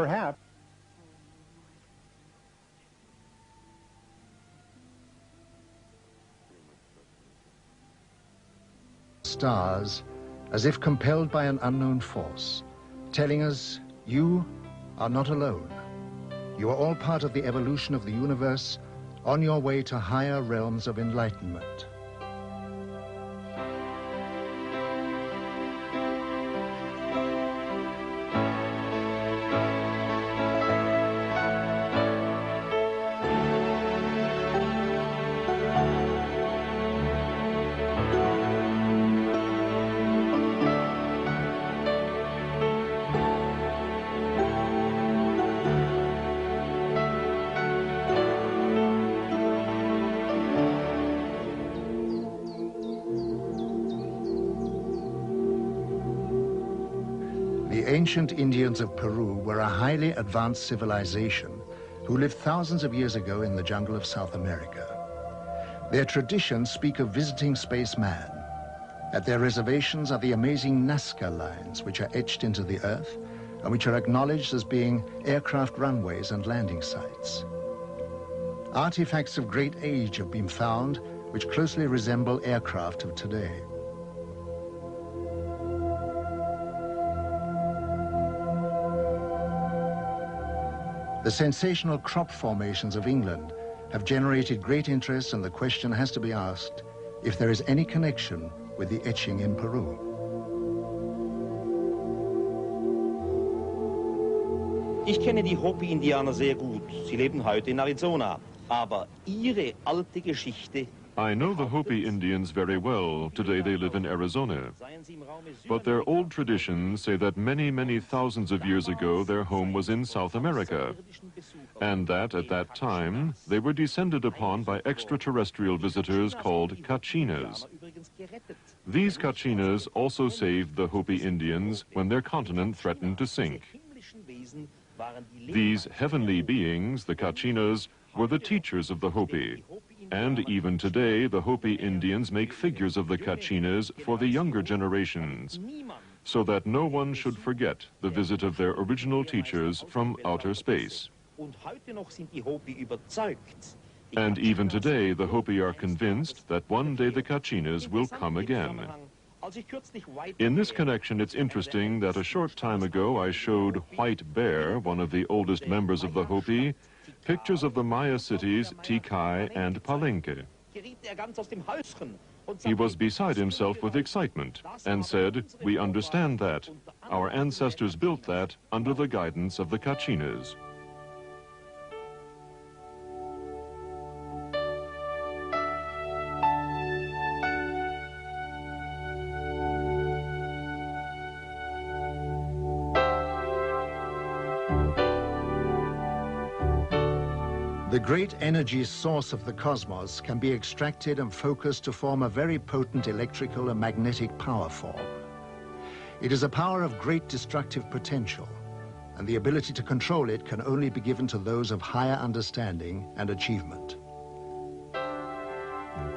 Perhaps. Stars, as if compelled by an unknown force, telling us, you are not alone. You are all part of the evolution of the universe, on your way to higher realms of enlightenment. The ancient Indians of Peru were a highly advanced civilization who lived thousands of years ago in the jungle of South America. Their traditions speak of visiting spaceman. At their reservations are the amazing Nazca lines, which are etched into the earth and which are acknowledged as being aircraft runways and landing sites. Artifacts of great age have been found which closely resemble aircraft of today. The sensational crop formations of England have generated great interest, and the question has to be asked if there is any connection with the etching in Peru. Ich kenne die Hopi-Indianer sehr gut. Sie leben heute in Arizona. Aber ihre alte Geschichte. I know the Hopi Indians very well. Today they live in Arizona. But their old traditions say that many, many thousands of years ago their home was in South America, and that at that time they were descended upon by extraterrestrial visitors called Kachinas. These Kachinas also saved the Hopi Indians when their continent threatened to sink. These heavenly beings, the Kachinas, were the teachers of the Hopi. And even today, the Hopi Indians make figures of the Kachinas for the younger generations, so that no one should forget the visit of their original teachers from outer space. And even today, the Hopi are convinced that one day the Kachinas will come again. In this connection, it's interesting that a short time ago I showed White Bear, one of the oldest members of the Hopi, pictures of the Maya cities Tikal and Palenque. He was beside himself with excitement and said, "We understand that. Our ancestors built that under the guidance of the Kachinas." The great energy source of the cosmos can be extracted and focused to form a very potent electrical and magnetic power form. It is a power of great destructive potential, and the ability to control it can only be given to those of higher understanding and achievement.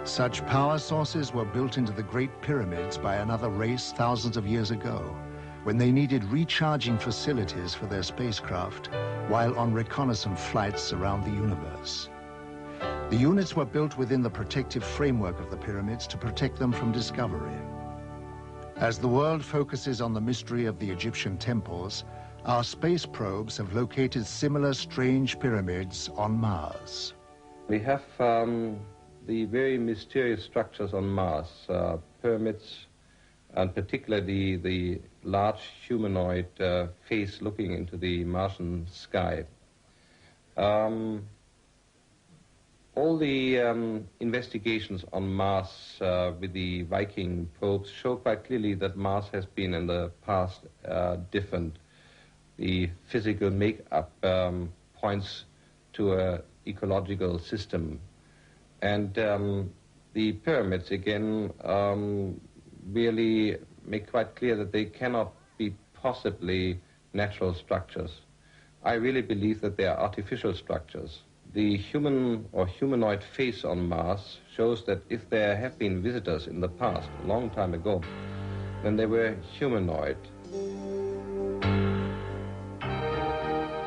Such power sources were built into the Great Pyramids by another race thousands of years ago, when they needed recharging facilities for their spacecraft while on reconnaissance flights around the universe. The units were built within the protective framework of the pyramids to protect them from discovery. As the world focuses on the mystery of the Egyptian temples, our space probes have located similar strange pyramids on Mars. We have the very mysterious structures on Mars, pyramids, and particularly the large humanoid face looking into the Martian sky. All the investigations on Mars with the Viking probes show quite clearly that Mars has been in the past different. The physical makeup points to an ecological system. And the pyramids, again, really make quite clear that they cannot be possibly natural structures. I really believe that they are artificial structures. The human or humanoid face on Mars shows that if there have been visitors in the past, a long time ago, then they were humanoid.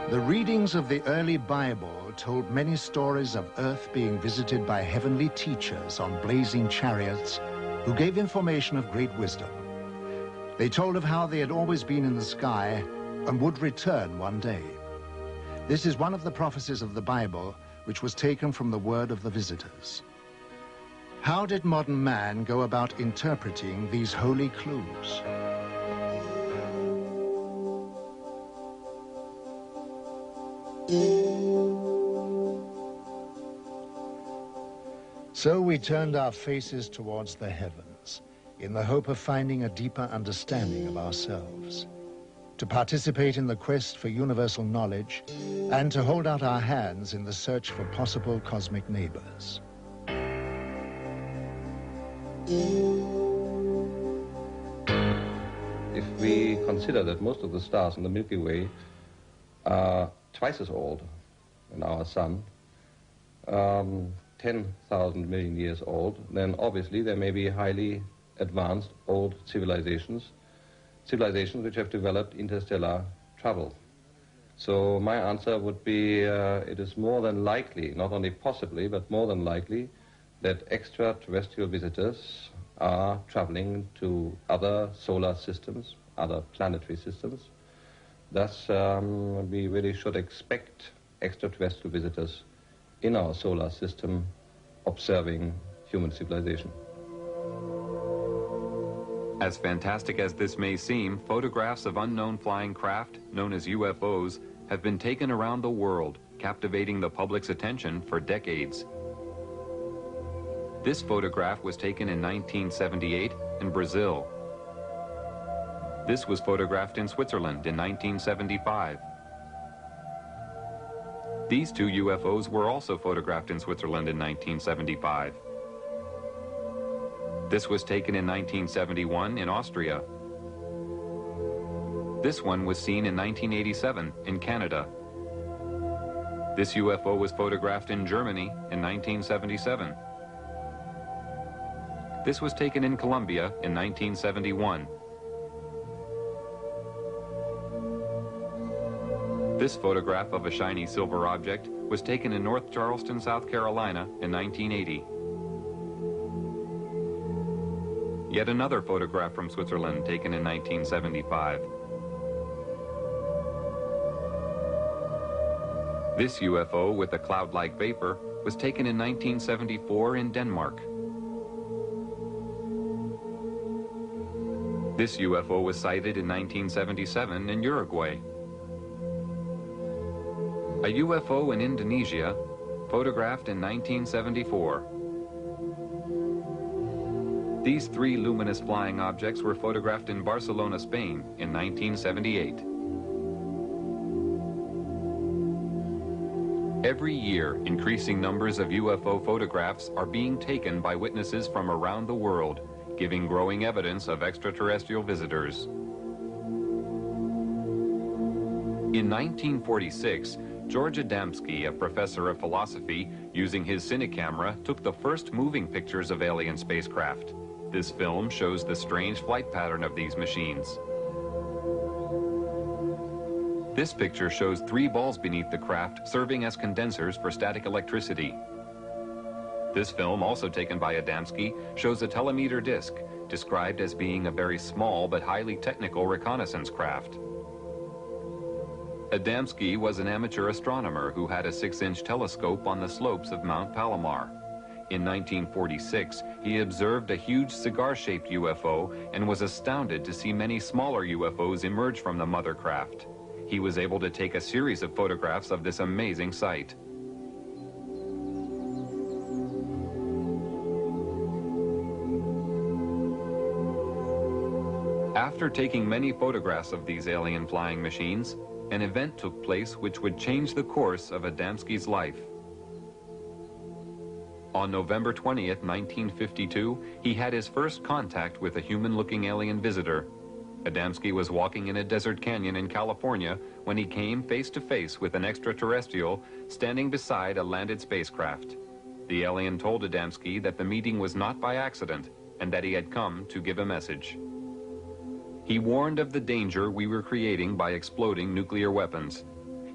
The readings of the early Bible told many stories of Earth being visited by heavenly teachers on blazing chariots who gave information of great wisdom. They told of how they had always been in the sky and would return one day. This is one of the prophecies of the Bible, which was taken from the word of the visitors. How did modern man go about interpreting these holy clues? So we turned our faces towards the heavens in the hope of finding a deeper understanding of ourselves, to participate in the quest for universal knowledge, and to hold out our hands in the search for possible cosmic neighbors. If we consider that most of the stars in the Milky Way are twice as old than our sun, 10,000 million years old, then obviously there may be highly advanced old civilizations which have developed interstellar travel. So my answer would be it is more than likely, not only possibly, but more than likely, that extraterrestrial visitors are traveling to other solar systems, other planetary systems. Thus, we really should expect extraterrestrial visitors in our solar system observing human civilization. As fantastic as this may seem, photographs of unknown flying craft, known as UFOs, have been taken around the world, captivating the public's attention for decades. This photograph was taken in 1978 in Brazil. This was photographed in Switzerland in 1975. These two UFOs were also photographed in Switzerland in 1975. This was taken in 1971 in Austria. This one was seen in 1987 in Canada. This UFO was photographed in Germany in 1977. This was taken in Colombia in 1971. This photograph of a shiny silver object was taken in North Charleston, South Carolina in 1980. Yet another photograph from Switzerland taken in 1975. This UFO with a cloud-like vapor was taken in 1974 in Denmark. This UFO was sighted in 1977 in Uruguay. A UFO in Indonesia, photographed in 1974. These three luminous flying objects were photographed in Barcelona, Spain in 1978. Every year, increasing numbers of UFO photographs are being taken by witnesses from around the world, giving growing evidence of extraterrestrial visitors. In 1946, George Adamski, a professor of philosophy, using his cine camera, took the first moving pictures of alien spacecraft. This film shows the strange flight pattern of these machines. This picture shows three balls beneath the craft serving as condensers for static electricity. This film, also taken by Adamski, shows a telemeter disc, described as being a very small but highly technical reconnaissance craft. Adamski was an amateur astronomer who had a 6-inch telescope on the slopes of Mount Palomar. In 1946, he observed a huge cigar-shaped UFO and was astounded to see many smaller UFOs emerge from the mother craft. He was able to take a series of photographs of this amazing sight. After taking many photographs of these alien flying machines, an event took place which would change the course of Adamski's life. On November 20th, 1952, he had his first contact with a human-looking alien visitor. Adamski was walking in a desert canyon in California when he came face-to-face with an extraterrestrial standing beside a landed spacecraft. The alien told Adamski that the meeting was not by accident and that he had come to give a message. He warned of the danger we were creating by exploding nuclear weapons.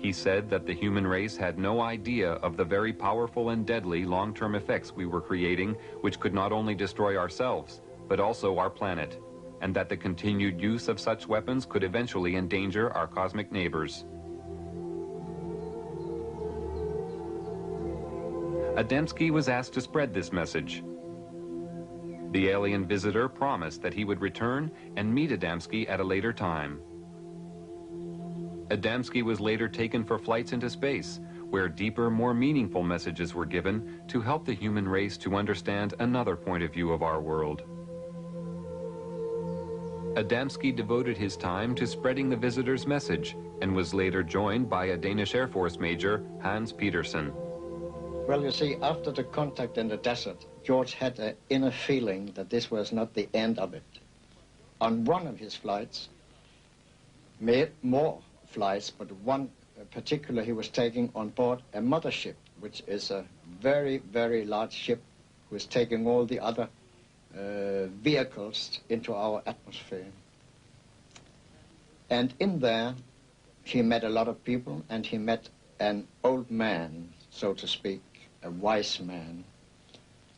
He said that the human race had no idea of the very powerful and deadly long-term effects we were creating, which could not only destroy ourselves, but also our planet, and that the continued use of such weapons could eventually endanger our cosmic neighbors. Adamski was asked to spread this message. The alien visitor promised that he would return and meet Adamski at a later time. Adamski was later taken for flights into space, where deeper, more meaningful messages were given to help the human race to understand another point of view of our world. Adamski devoted his time to spreading the visitor's message and was later joined by a Danish Air Force Major, Hans Petersen. Well, you see, after the contact in the desert, George had an inner feeling that this was not the end of it. On one of his flights, made more flights, but one particular he was taking on board a mothership, which is a very, very large ship who is taking all the other vehicles into our atmosphere. And in there, he met a lot of people, and he met an old man, so to speak, a wise man,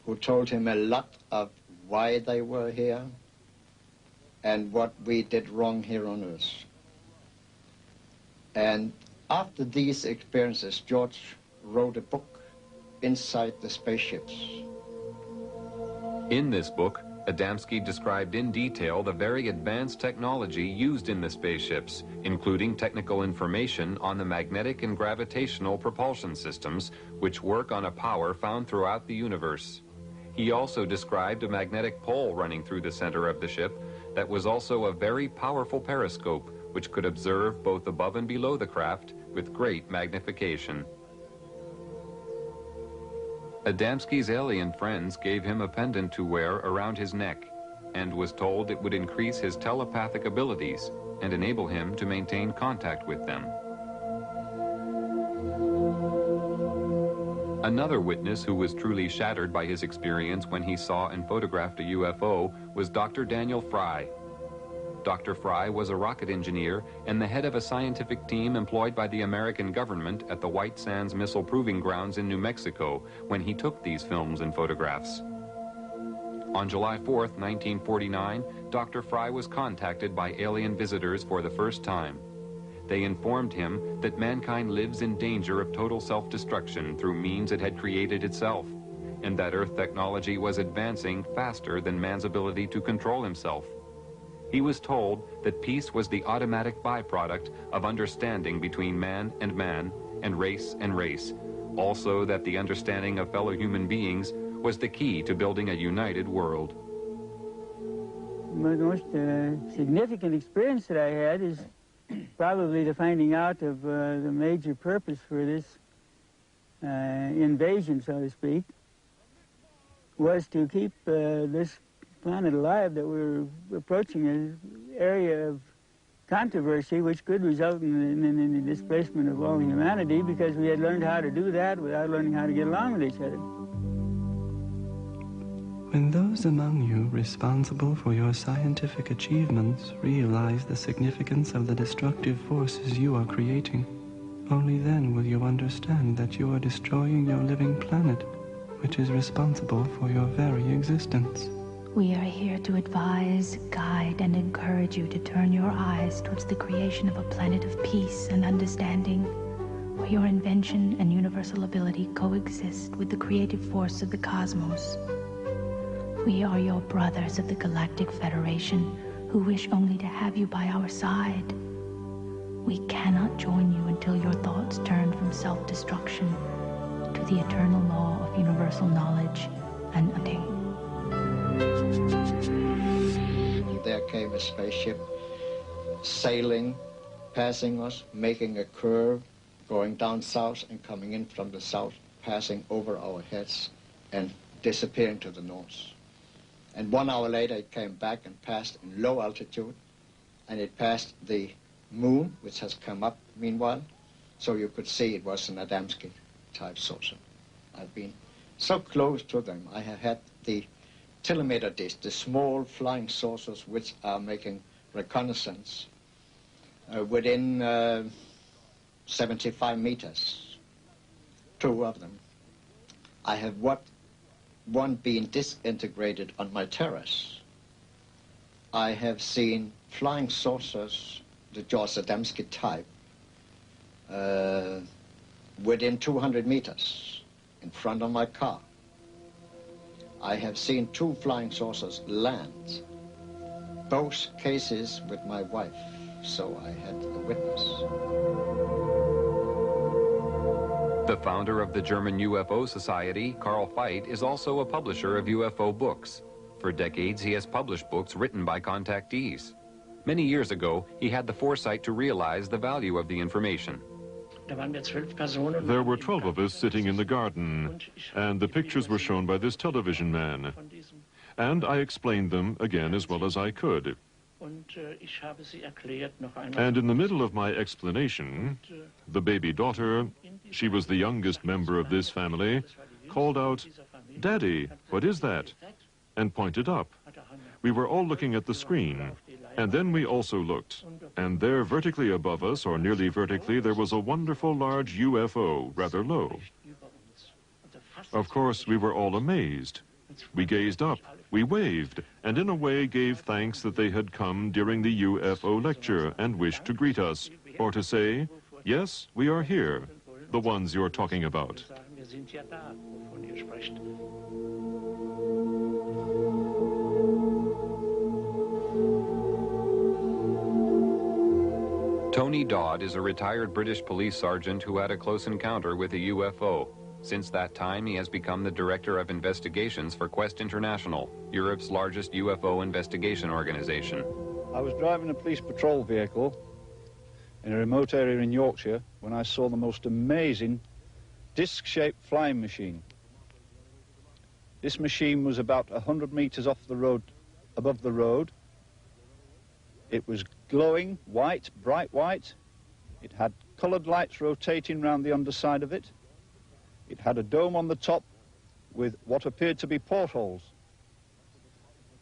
who told him a lot of why they were here and what we did wrong here on Earth. And after these experiences, George wrote a book, Inside the Spaceships. In this book, Adamski described in detail the very advanced technology used in the spaceships, including technical information on the magnetic and gravitational propulsion systems, which work on a power found throughout the universe. He also described a magnetic pole running through the center of the ship that was also a very powerful periscope, which could observe both above and below the craft with great magnification. Adamski's alien friends gave him a pendant to wear around his neck and was told it would increase his telepathic abilities and enable him to maintain contact with them. Another witness who was truly shattered by his experience when he saw and photographed a UFO was Dr. Daniel Fry. Dr. Fry was a rocket engineer and the head of a scientific team employed by the American government at the White Sands Missile Proving Grounds in New Mexico when he took these films and photographs. On July 4th, 1949, Dr. Fry was contacted by alien visitors for the first time. They informed him that mankind lives in danger of total self-destruction through means it had created itself, and that Earth technology was advancing faster than man's ability to control himself. He was told that peace was the automatic byproduct of understanding between man and race and race. Also that the understanding of fellow human beings was the key to building a united world. The most significant experience that I had is probably the finding out of the major purpose for this invasion, so to speak, was to keep this planet alive, that we're approaching an area of controversy which could result in the displacement of all humanity, because we had learned how to do that without learning how to get along with each other. When those among you responsible for your scientific achievements realize the significance of the destructive forces you are creating, only then will you understand that you are destroying your living planet, which is responsible for your very existence. We are here to advise, guide, and encourage you to turn your eyes towards the creation of a planet of peace and understanding, where your invention and universal ability coexist with the creative force of the cosmos. We are your brothers of the Galactic Federation, who wish only to have you by our side. We cannot join you until your thoughts turn from self-destruction to the eternal law of universal knowledge and understanding. There came a spaceship sailing, passing us, making a curve, going down south and coming in from the south, passing over our heads and disappearing to the north. And 1 hour later it came back and passed in low altitude, and it passed the moon, which has come up meanwhile, so you could see it was an Adamski type saucer. I've been so close to them. I have had the telemeter dish, the small flying saucers which are making reconnaissance within 75 meters, 2 of them. I have one being disintegrated on my terrace. I have seen flying saucers, the George Adamski type, within 200 meters in front of my car. I have seen 2 flying saucers land, both cases with my wife, so I had a witness. The founder of the German UFO Society, Carl Veit, is also a publisher of UFO books. For decades, he has published books written by contactees. Many years ago, he had the foresight to realize the value of the information. There were 12 of us sitting in the garden, and the pictures were shown by this television man. And I explained them again as well as I could. And in the middle of my explanation, the baby daughter, she was the youngest member of this family, called out, "Daddy, what is that?" and pointed up. We were all looking at the screen, and then we also looked. And there, vertically above us, or nearly vertically, there was a wonderful large UFO, rather low. Of course, we were all amazed. We gazed up, we waved, and in a way gave thanks that they had come during the UFO lecture and wished to greet us, or to say, "Yes, we are here, the ones you're talking about." Tony Dodd is a retired British police sergeant who had a close encounter with a UFO. Since that time, he has become the Director of Investigations for Quest International, Europe's largest UFO investigation organization. I was driving a police patrol vehicle in a remote area in Yorkshire when I saw the most amazing disc-shaped flying machine. This machine was about 100 meters off the road, above the road. It was glowing white, bright white. It had colored lights rotating around the underside of it. It had a dome on the top with what appeared to be portholes.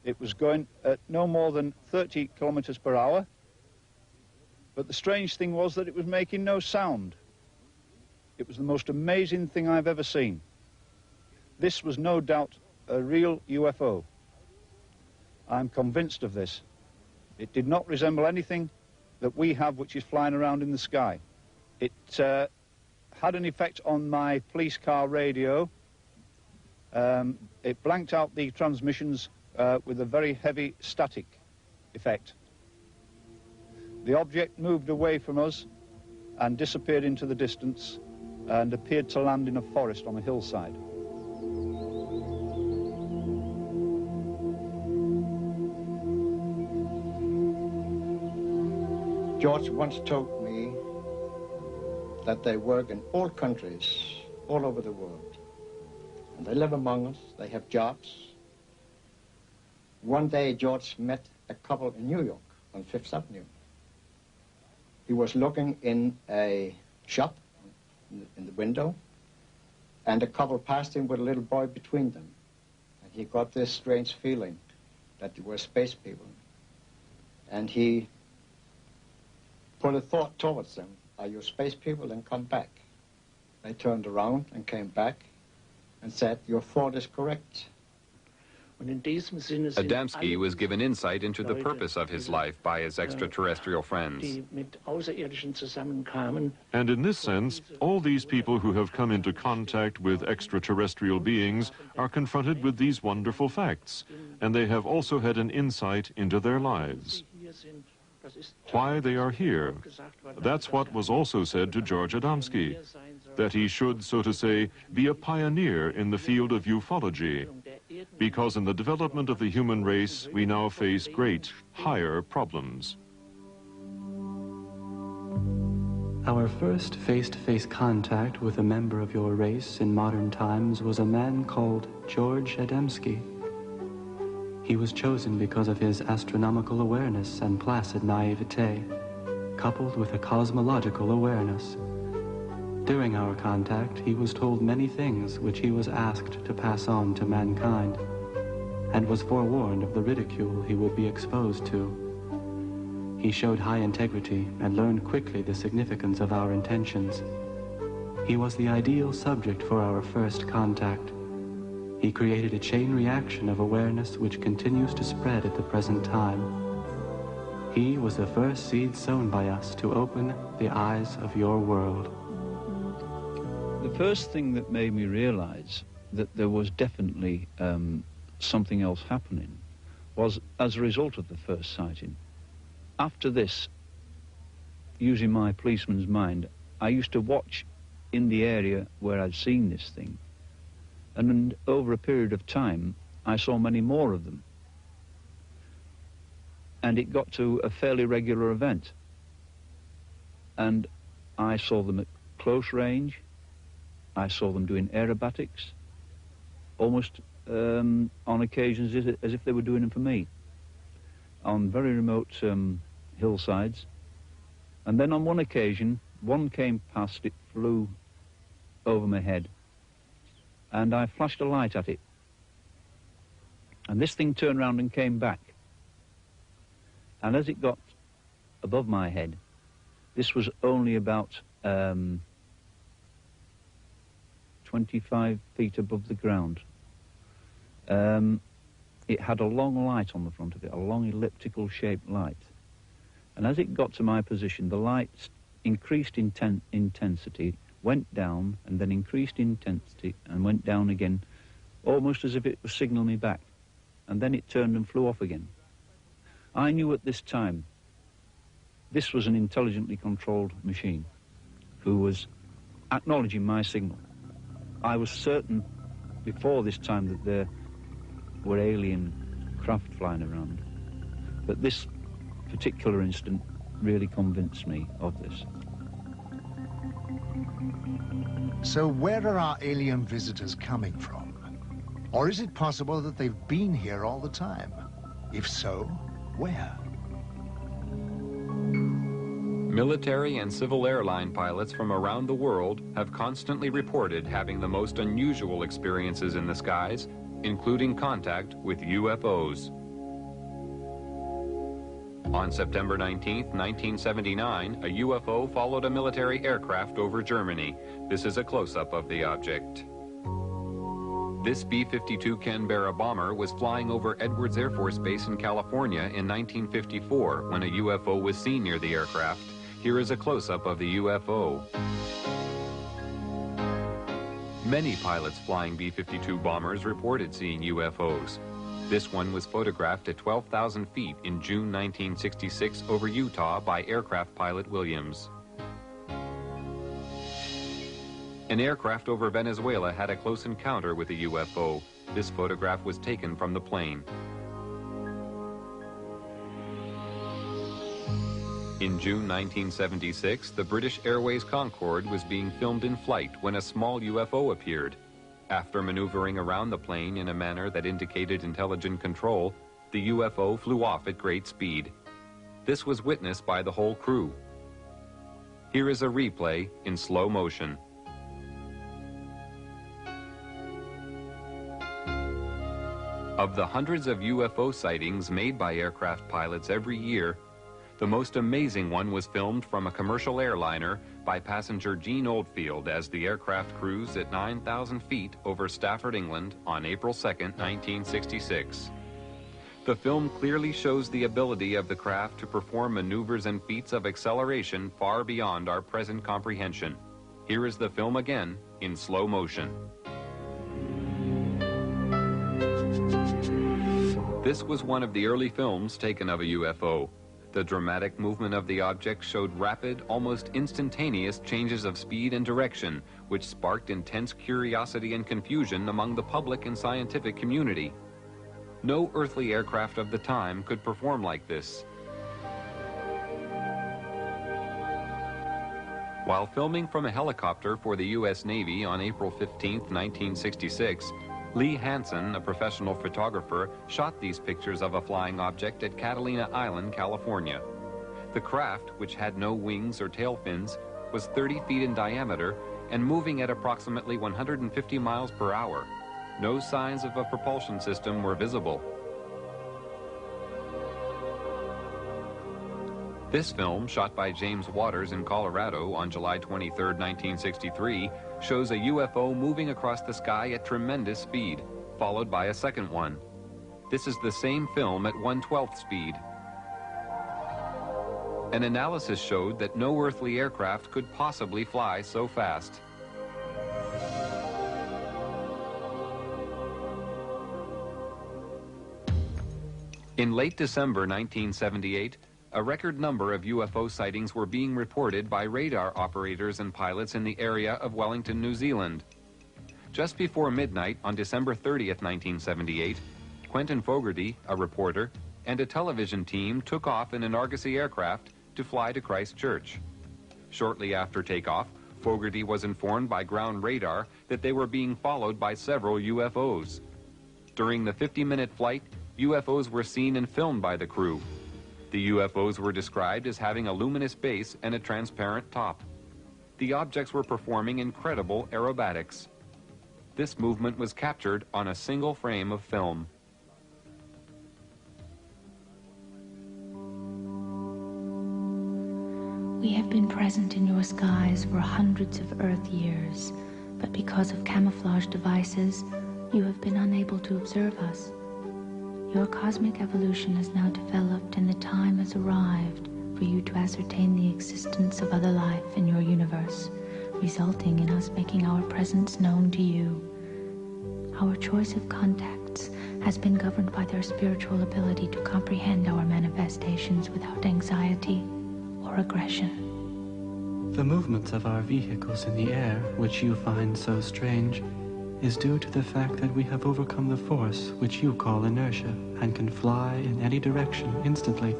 It was going at no more than 30 kilometers per hour. But the strange thing was that it was making no sound. It was the most amazing thing I've ever seen. This was no doubt a real UFO. I'm convinced of this. It did not resemble anything that we have which is flying around in the sky. It had an effect on my police car radio. It blanked out the transmissions with a very heavy static effect. The object moved away from us and disappeared into the distance and appeared to land in a forest on a hillside. George once told me that they work in all countries, all over the world. And they live among us, they have jobs. One day, George met a couple in New York on 5th Avenue. He was looking in a shop in the window, and a couple passed him with a little boy between them. And he got this strange feeling that they were space people. And he put a thought towards them. Are you space people? Then come back. They turned around and came back and said, your thought is correct. Adamski was given insight into the purpose of his life by his extraterrestrial friends. And in this sense, all these people who have come into contact with extraterrestrial beings are confronted with these wonderful facts, and they have also had an insight into their lives. Why they are here. That's what was also said to George Adamski, that he should, so to say, be a pioneer in the field of ufology, because in the development of the human race, we now face great, higher problems. Our first face-to-face contact with a member of your race in modern times was a man called George Adamski. He was chosen because of his astronomical awareness and placid naivete, coupled with a cosmological awareness. During our contact, he was told many things which he was asked to pass on to mankind, and was forewarned of the ridicule he would be exposed to. He showed high integrity and learned quickly the significance of our intentions. He was the ideal subject for our first contact. He created a chain reaction of awareness which continues to spread at the present time. He was the first seed sown by us to open the eyes of your world. The first thing that made me realize that there was definitely something else happening was as a result of the first sighting. After this, using my policeman's mind, I used to watch in the area where I'd seen this thing, and over a period of time I saw many more of them, and it got to a fairly regular event, and I saw them at close range. I saw them doing aerobatics, almost on occasions as if they were doing them for me, on very remote hillsides. And then on one occasion, one came past, it flew over my head, and I flashed a light at it. And this thing turned round and came back. And as it got above my head, this was only about 25 feet above the ground. It had a long light on the front of it, a long elliptical shaped light. And as it got to my position, the light increased intensity, went down, and then increased intensity and went down again, almost as if it was signaling me back. And then it turned and flew off again. I knew at this time this was an intelligently controlled machine who was acknowledging my signal. I was certain before this time that there were alien craft flying around, but this particular incident really convinced me of this. So where are our alien visitors coming from? Or is it possible that they've been here all the time? If so, where? Military and civil airline pilots from around the world have constantly reported having the most unusual experiences in the skies, including contact with UFOs. On September 19, 1979, a UFO followed a military aircraft over Germany. This is a close-up of the object. This B-52 Canberra bomber was flying over Edwards Air Force Base in California in 1954 when a UFO was seen near the aircraft. Here is a close-up of the UFO. Many pilots flying B-52 bombers reported seeing UFOs. This one was photographed at 12,000 feet in June 1966 over Utah by aircraft pilot Williams. An aircraft over Venezuela had a close encounter with a UFO. This photograph was taken from the plane. In June 1976, the British Airways Concorde was being filmed in flight when a small UFO appeared. After maneuvering around the plane in a manner that indicated intelligent control, the UFO flew off at great speed. This was witnessed by the whole crew. Here is a replay in slow motion. Of the hundreds of UFO sightings made by aircraft pilots every year, the most amazing one was filmed from a commercial airliner by passenger Gene Oldfield as the aircraft cruised at 9,000 feet over Stafford, England on April 2, 1966. The film clearly shows the ability of the craft to perform maneuvers and feats of acceleration far beyond our present comprehension. Here is the film again in slow motion. This was one of the early films taken of a UFO. The dramatic movement of the object showed rapid, almost instantaneous changes of speed and direction, which sparked intense curiosity and confusion among the public and scientific community. No earthly aircraft of the time could perform like this. While filming from a helicopter for the U.S. Navy on April 15, 1966, Lee Hansen, a professional photographer, shot these pictures of a flying object at Catalina Island, California. The craft, which had no wings or tail fins, was 30 feet in diameter and moving at approximately 150 miles per hour. No signs of a propulsion system were visible. This film, shot by James Waters in Colorado on July 23, 1963, shows a UFO moving across the sky at tremendous speed, followed by a second one. This is the same film at 1/12th speed. An analysis showed that no earthly aircraft could possibly fly so fast. In late December 1978, a record number of UFO sightings were being reported by radar operators and pilots in the area of Wellington, New Zealand. Just before midnight on December 30th, 1978, Quentin Fogarty, a reporter, and a television team took off in an Argosy aircraft to fly to Christchurch. Shortly after takeoff, Fogarty was informed by ground radar that they were being followed by several UFOs. During the 50-minute flight, UFOs were seen and filmed by the crew. The UFOs were described as having a luminous base and a transparent top. The objects were performing incredible aerobatics. This movement was captured on a single frame of film. We have been present in your skies for hundreds of Earth years, but because of camouflage devices, you have been unable to observe us. Your cosmic evolution has now developed, and the time has arrived for you to ascertain the existence of other life in your universe, resulting in us making our presence known to you. Our choice of contacts has been governed by their spiritual ability to comprehend our manifestations without anxiety or aggression. The movements of our vehicles in the air, which you find so strange, is due to the fact that we have overcome the force which you call inertia and can fly in any direction instantly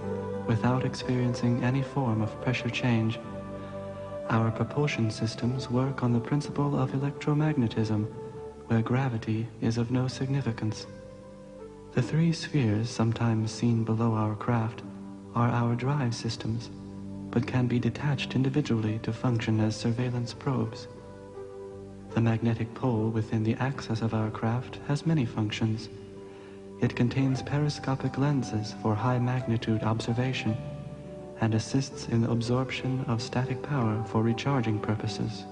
without experiencing any form of pressure change. Our propulsion systems work on the principle of electromagnetism, where gravity is of no significance. The three spheres sometimes seen below our craft are our drive systems, but can be detached individually to function as surveillance probes. The magnetic pole within the axis of our craft has many functions. It contains periscopic lenses for high magnitude observation and assists in the absorption of static power for recharging purposes.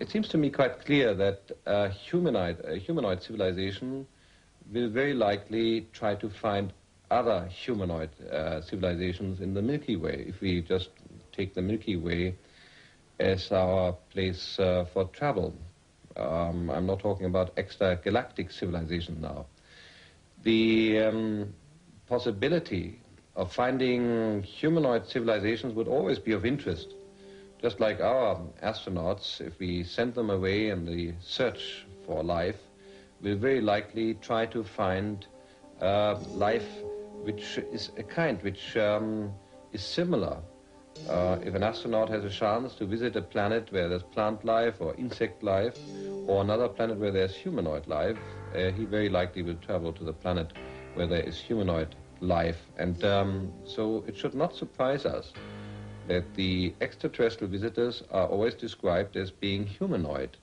It seems to me quite clear that a humanoid civilization will very likely try to find other humanoid civilizations in the Milky Way, if we just take the Milky Way as our place for travel. I'm not talking about extragalactic civilization now. The possibility of finding humanoid civilizations would always be of interest. Just like our astronauts, if we send them away in the search for life, will very likely try to find life which is a kind, which is similar. If an astronaut has a chance to visit a planet where there's plant life or insect life, or another planet where there's humanoid life, he very likely will travel to the planet where there is humanoid life. And so it should not surprise us that the extraterrestrial visitors are always described as being humanoid.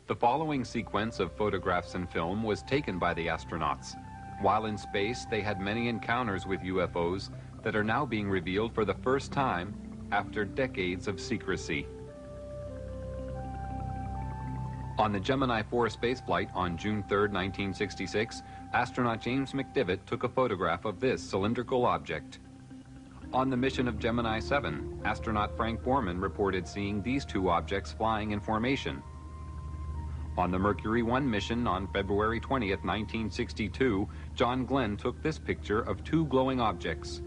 The following sequence of photographs and film was taken by the astronauts. While in space, they had many encounters with UFOs that are now being revealed for the first time after decades of secrecy. On the Gemini 4 spaceflight on June 3, 1966, astronaut James McDivitt took a photograph of this cylindrical object. On the mission of Gemini 7, astronaut Frank Borman reported seeing these two objects flying in formation. On the Mercury 1 mission on February 20, 1962, John Glenn took this picture of two glowing objects.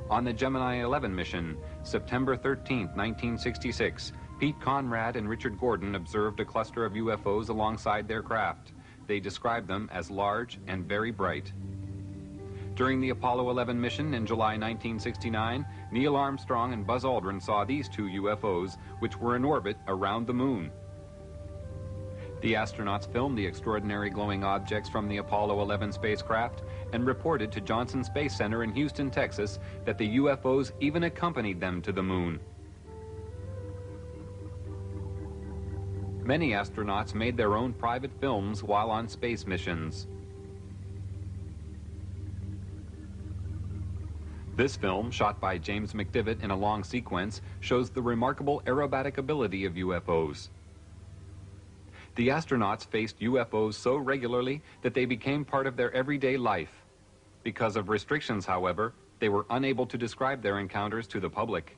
On the Gemini 11 mission, September 13, 1966, Pete Conrad and Richard Gordon observed a cluster of UFOs alongside their craft. They described them as large and very bright. During the Apollo 11 mission in July 1969, Neil Armstrong and Buzz Aldrin saw these two UFOs, which were in orbit around the moon. The astronauts filmed the extraordinary glowing objects from the Apollo 11 spacecraft and reported to Johnson Space Center in Houston, Texas, that the UFOs even accompanied them to the moon. Many astronauts made their own private films while on space missions. This film, shot by James McDivitt in a long sequence, shows the remarkable aerobatic ability of UFOs. The astronauts faced UFOs so regularly that they became part of their everyday life. Because of restrictions, however, they were unable to describe their encounters to the public.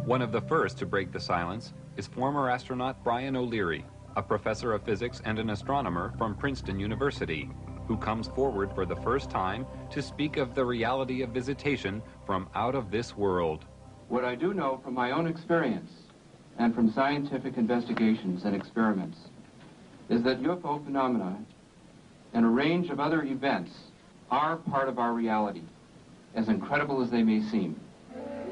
One of the first to break the silence is former astronaut Brian O'Leary, a professor of physics and an astronomer from Princeton University, who comes forward for the first time to speak of the reality of visitation from out of this world. What I do know from my own experience and from scientific investigations and experiments is that UFO phenomena and a range of other events are part of our reality, as incredible as they may seem.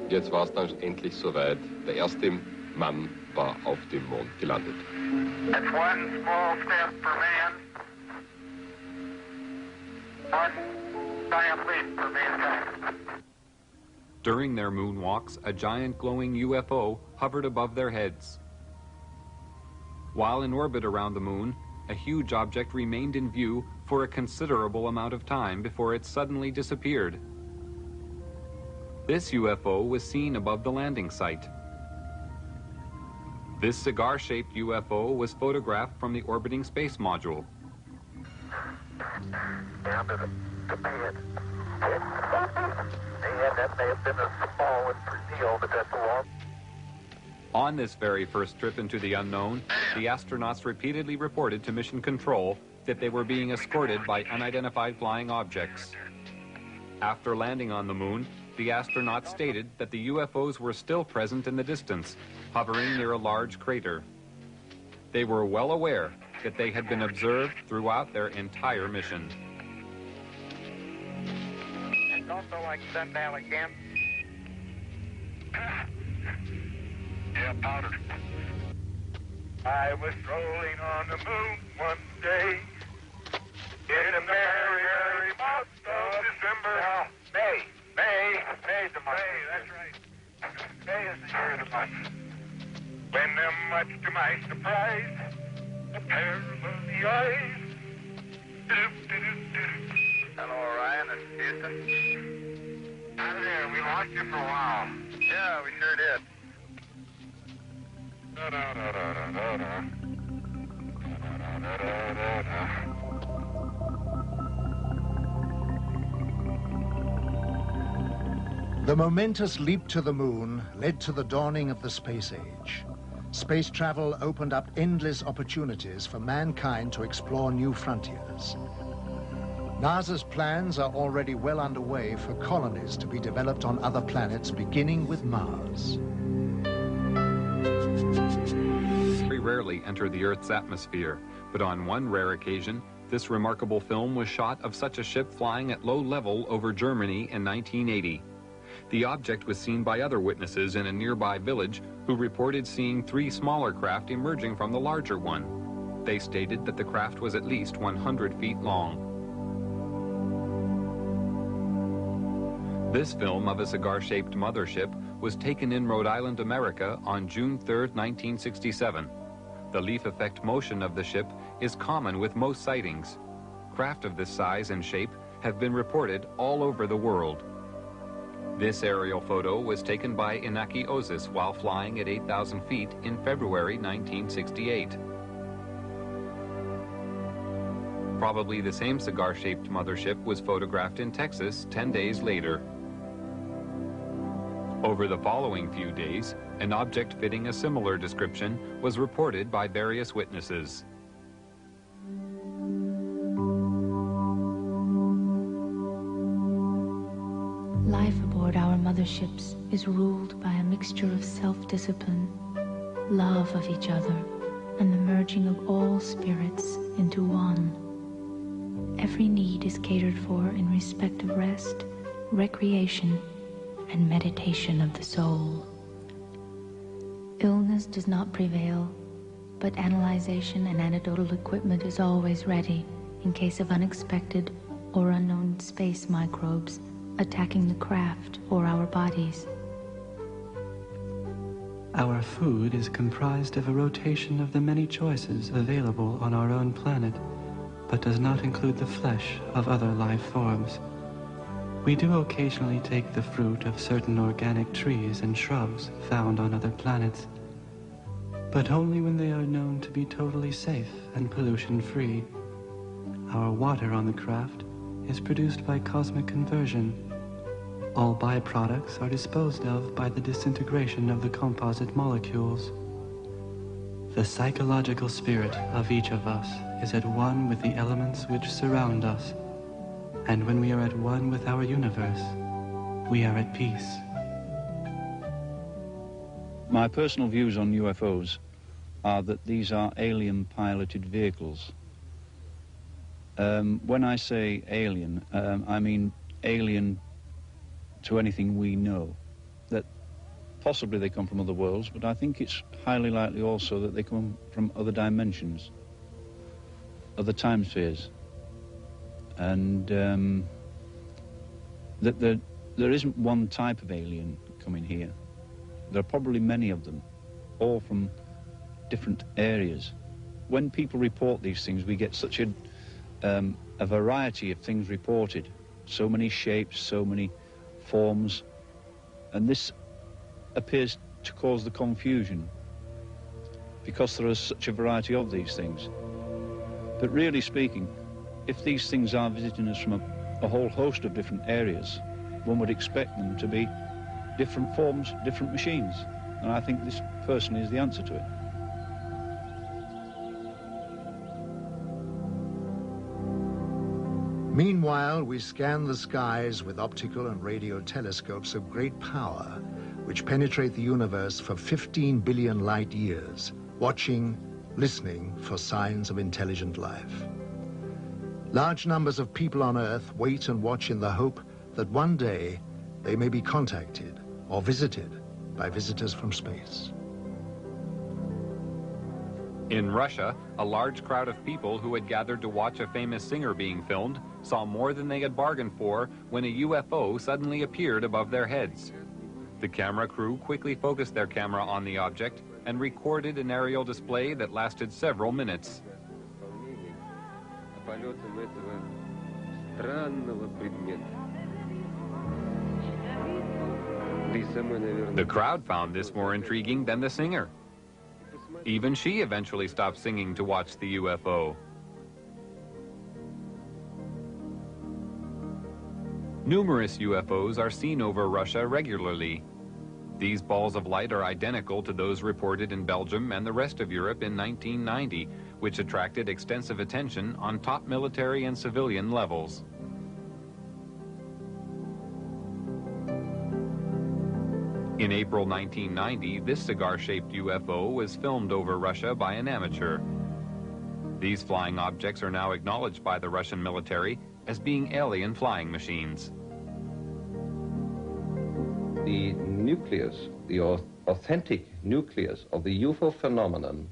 Jetzt war es dann endlich soweit. Der erste Mann war auf dem Mond gelandet. That's one small step for man, one giant leap for mankind. During their moonwalks, a giant glowing UFO hovered above their heads. While in orbit around the moon, a huge object remained in view for a considerable amount of time before it suddenly disappeared. This UFO was seen above the landing site. This cigar-shaped UFO was photographed from the orbiting space module. Down to the bed. And that may have been a small deal, but that's a long. On this very first trip into the unknown, the astronauts repeatedly reported to Mission Control that they were being escorted by unidentified flying objects. After landing on the moon, the astronauts stated that the UFOs were still present in the distance, hovering near a large crater. They were well aware that they had been observed throughout their entire mission. It's also like sundown again. Yeah, powder. I was strolling on the moon one day in a merry, merry month of December. No, May. May's the month. May, that's right. May is the year of the month. When, much to my surprise, a pair of lovely eyes. Hello, Ryan. It's Houston. Hi there. We lost you for a while. Yeah, we sure did. The momentous leap to the moon led to the dawning of the space age. Space travel opened up endless opportunities for mankind to explore new frontiers. NASA's plans are already well underway for colonies to be developed on other planets, beginning with Mars. Very rarely enter the Earth's atmosphere, but on one rare occasion, this remarkable film was shot of such a ship flying at low level over Germany in 1980. The object was seen by other witnesses in a nearby village who reported seeing 3 smaller craft emerging from the larger one. They stated that the craft was at least 100 feet long. This film of a cigar-shaped mothership was taken in Rhode Island, America on June 3, 1967. The leaf effect motion of the ship is common with most sightings. Craft of this size and shape have been reported all over the world. This aerial photo was taken by Inaki Ozis while flying at 8,000 feet in February 1968. Probably the same cigar-shaped mothership was photographed in Texas 10 days later. Over the following few days, an object fitting a similar description was reported by various witnesses. Life aboard our motherships is ruled by a mixture of self-discipline, love of each other, and the merging of all spirits into one. Every need is catered for in respect of rest, recreation, and meditation of the soul. Illness does not prevail, but analyzation and anecdotal equipment is always ready in case of unexpected or unknown space microbes attacking the craft or our bodies. Our food is comprised of a rotation of the many choices available on our own planet, but does not include the flesh of other life forms. We do occasionally take the fruit of certain organic trees and shrubs found on other planets, but only when they are known to be totally safe and pollution-free. Our water on the craft is produced by cosmic conversion. All byproducts are disposed of by the disintegration of the composite molecules. The psychological spirit of each of us is at one with the elements which surround us, and when we are at one with our universe, we are at peace. My personal views on UFOs are that these are alien-piloted vehicles. When I say alien, I mean alien to anything we know. That possibly they come from other worlds, but I think it's highly likely also that they come from other dimensions, other time spheres. And that there isn't one type of alien coming here. There are probably many of them, all from different areas. When people report these things, we get such a variety of things reported, so many shapes, so many forms, and this appears to cause the confusion because there is such a variety of these things. But really speaking, if these things are visiting us from a whole host of different areas, one would expect them to be different forms, different machines, and I think this personally is the answer to it. Meanwhile, we scan the skies with optical and radio telescopes of great power, which penetrate the universe for 15 billion light years, watching, listening for signs of intelligent life. Large numbers of people on Earth wait and watch in the hope that one day they may be contacted or visited by visitors from space. In Russia, a large crowd of people who had gathered to watch a famous singer being filmed saw more than they had bargained for when a UFO suddenly appeared above their heads. The camera crew quickly focused their camera on the object and recorded an aerial display that lasted several minutes. The crowd found this more intriguing than the singer. Even she eventually stopped singing to watch the UFO. Numerous UFOs are seen over Russia regularly. These balls of light are identical to those reported in Belgium and the rest of Europe in 1990, which attracted extensive attention on top military and civilian levels. In April 1990, this cigar-shaped UFO was filmed over Russia by an amateur. These flying objects are now acknowledged by the Russian military as being alien flying machines. The nucleus, the authentic nucleus of the UFO phenomenon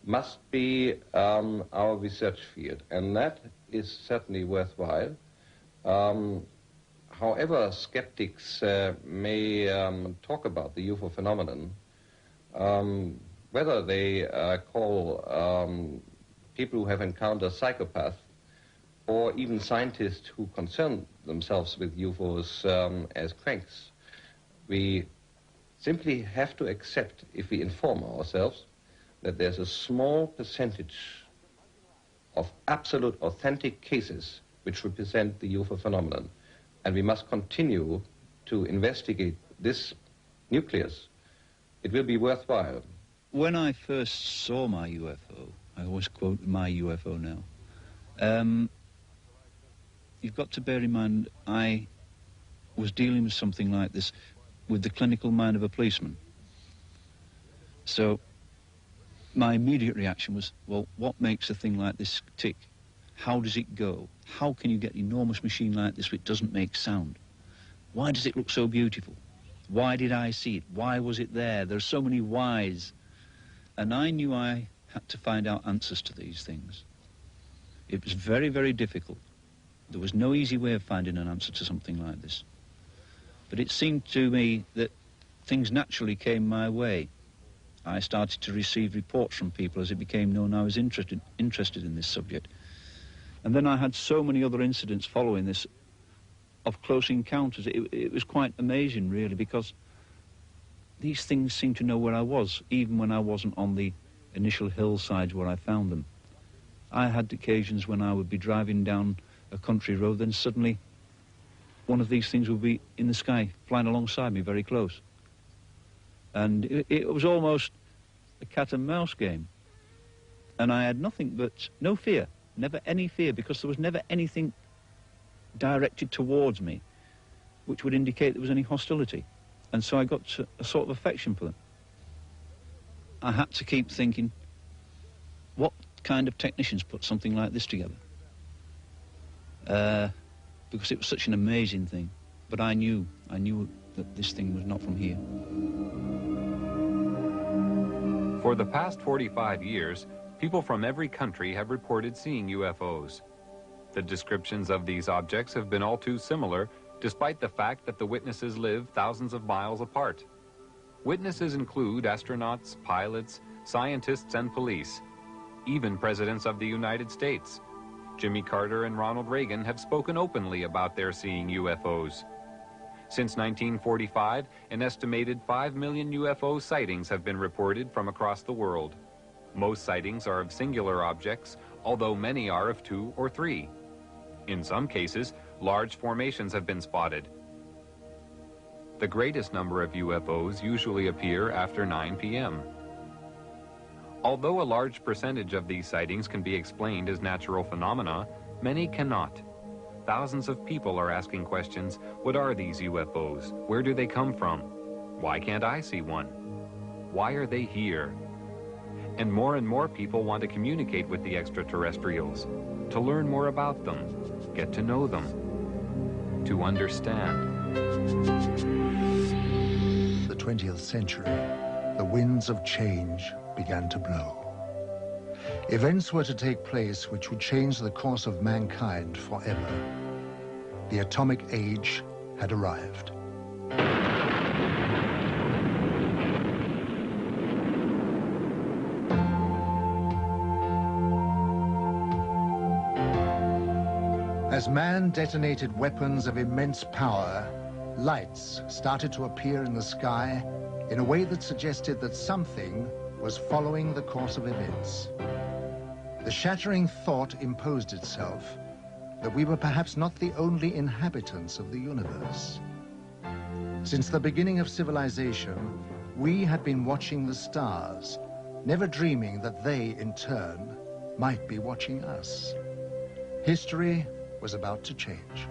must be our research field, and that is certainly worthwhile. However skeptics may talk about the UFO phenomenon, whether they call people who have encountered psychopaths or even scientists who concern themselves with UFOs as cranks, we simply have to accept, if we inform ourselves, that there's a small percentage of absolute authentic cases which represent the UFO phenomenon. And we must continue to investigate this nucleus. It will be worthwhile. When I first saw my UFO, I always quote my UFO now, you've got to bear in mind I was dealing with something like this with the clinical mind of a policeman. So my immediate reaction was, well, what makes a thing like this tick? How does it go? How can you get an enormous machine like this which doesn't make sound? Why does it look so beautiful? Why did I see it? Why was it there? There's so many whys. And I knew I had to find out answers to these things. It was very, very difficult. There was no easy way of finding an answer to something like this. But it seemed to me that things naturally came my way. I started to receive reports from people as it became known I was interested in this subject. And then I had so many other incidents following this of close encounters. It was quite amazing, really, because these things seemed to know where I was, even when I wasn't on the initial hillsides where I found them. I had occasions when I would be driving down a country road, then suddenly one of these things would be in the sky, flying alongside me very close. And it was almost a cat and mouse game. And I had nothing but no fear, never any fear, because there was never anything directed towards me which would indicate there was any hostility. And so I got a sort of affection for them. I had to keep thinking, what kind of technicians put something like this together? Because it was such an amazing thing. But I knew that this thing was not from here. For the past 45 years, people from every country have reported seeing UFOs. The descriptions of these objects have been all too similar, despite the fact that the witnesses live thousands of miles apart. Witnesses include astronauts, pilots, scientists, and police. Even presidents of the United States. Jimmy Carter and Ronald Reagan have spoken openly about their seeing UFOs. Since 1945, an estimated 5 million UFO sightings have been reported from across the world. Most sightings are of singular objects, although many are of 2 or 3. In some cases, large formations have been spotted. The greatest number of UFOs usually appear after 9 p.m. Although a large percentage of these sightings can be explained as natural phenomena, many cannot. Thousands of people are asking questions. What are these UFOs? Where do they come from? Why can't I see one? Why are they here? And more people want to communicate with the extraterrestrials, to learn more about them, get to know them, to understand. The 20th century, the winds of change began to blow. Events were to take place which would change the course of mankind forever. The atomic age had arrived. As man detonated weapons of immense power, lights started to appear in the sky in a way that suggested that something was following the course of events. The shattering thought imposed itself that we were perhaps not the only inhabitants of the universe. Since the beginning of civilization, we had been watching the stars, never dreaming that they, in turn, might be watching us. History was about to change.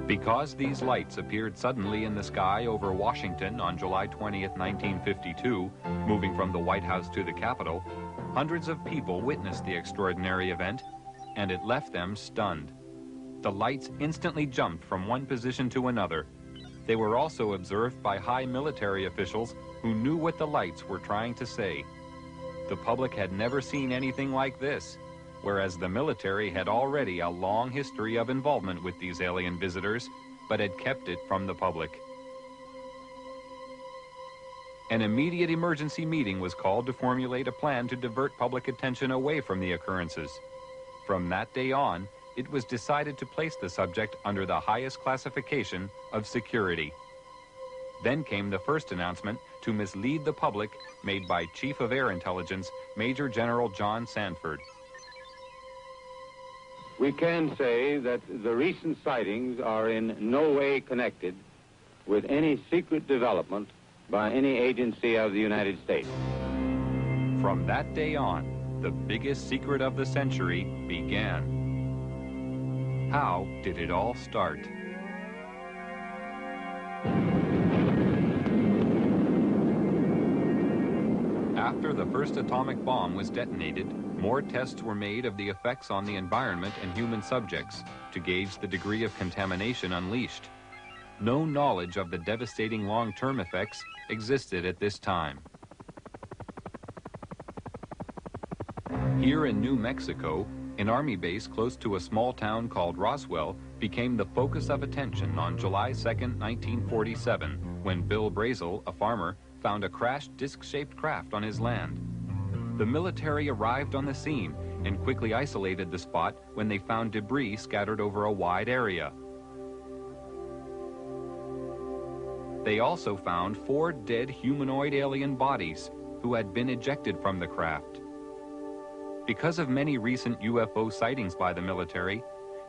Because these lights appeared suddenly in the sky over Washington on July 20th, 1952, moving from the White House to the Capitol, hundreds of people witnessed the extraordinary event, and it left them stunned. The lights instantly jumped from one position to another. They were also observed by high military officials who knew what the lights were trying to say. The public had never seen anything like this, whereas the military had already a long history of involvement with these alien visitors, but had kept it from the public. An immediate emergency meeting was called to formulate a plan to divert public attention away from the occurrences. From that day on, it was decided to place the subject under the highest classification of security. Then came the first announcement to mislead the public made by Chief of Air Intelligence, Major General John Sanford. We can say that the recent sightings are in no way connected with any secret development by any agency of the United States. From that day on, the biggest secret of the century began. How did it all start? After the first atomic bomb was detonated, more tests were made of the effects on the environment and human subjects to gauge the degree of contamination unleashed. no knowledge of the devastating long-term effects existed at this time. Here in New Mexico, an Army base close to a small town called Roswell became the focus of attention on July 2nd, 1947, when Bill Brazel, a farmer, found a crashed disc-shaped craft on his land. The military arrived on the scene and quickly isolated the spot when they found debris scattered over a wide area. They also found 4 dead humanoid alien bodies who had been ejected from the craft. Because of many recent UFO sightings by the military,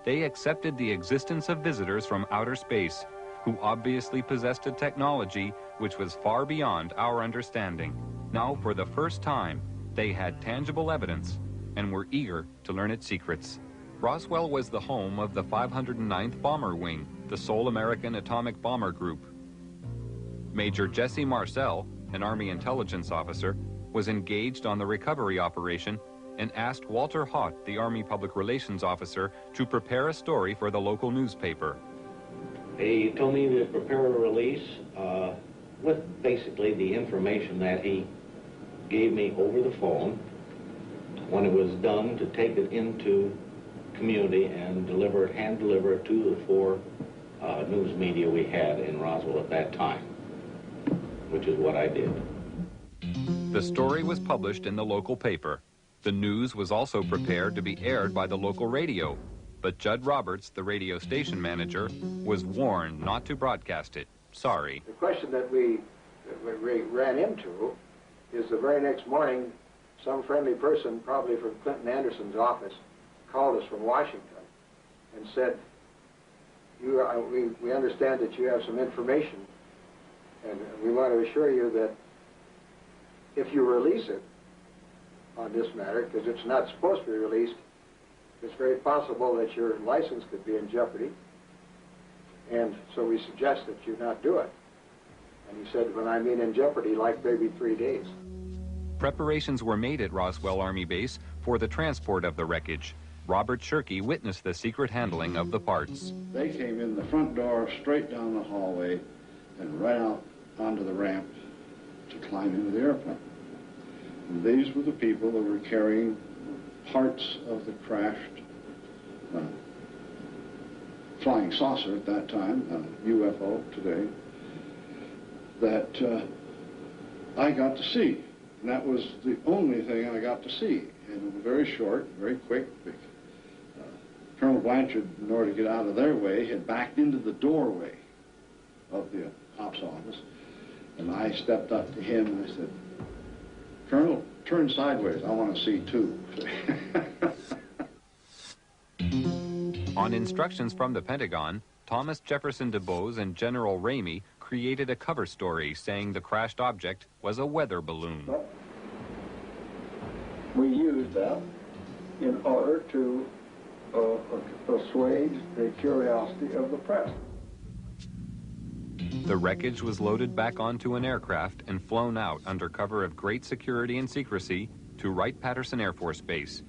they accepted the existence of visitors from outer space who obviously possessed a technology which was far beyond our understanding. Now, for the first time, they had tangible evidence and were eager to learn its secrets. Roswell was the home of the 509th Bomber Wing, the sole American atomic bomber group. Major Jesse Marcel, an Army intelligence officer, was engaged on the recovery operation and asked Walter Haught, the Army Public Relations Officer, to prepare a story for the local newspaper. He told me to prepare a release with basically the information that he gave me over the phone. When it was done, to take it into community and hand deliver it to the 4 news media we had in Roswell at that time, which is what I did. The story was published in the local paper. The news was also prepared to be aired by the local radio, but Judd Roberts, the radio station manager, was warned not to broadcast it. Sorry. The question that we ran into is the very next morning, some friendly person, probably from Clinton Anderson's office, called us from Washington and said, we understand that you have some information, and we want to assure you that if you release it on this matter, because it's not supposed to be released, it's very possible that your license could be in jeopardy, and so we suggest that you not do it. And he said, when I mean in jeopardy, like maybe 3 days. Preparations were made at Roswell Army Base for the transport of the wreckage. Robert Shirkey witnessed the secret handling of the parts. They came in the front door, straight down the hallway, and right out onto the ramp to climb into the airplane. And these were the people that were carrying parts of the crashed flying saucer at that time, UFO today, that I got to see. And that was the only thing I got to see. And it was very short, very quick. Colonel Blanchard, in order to get out of their way, had backed into the doorway of the ops office. And I stepped up to him and I said, Colonel, turn sideways. I want to see too. On instructions from the Pentagon, Thomas Jefferson DuBose and General Ramey created a cover story saying the crashed object was a weather balloon. We used that in order to assuage the curiosity of the press. The wreckage was loaded back onto an aircraft and flown out under cover of great security and secrecy to Wright-Patterson Air Force Base.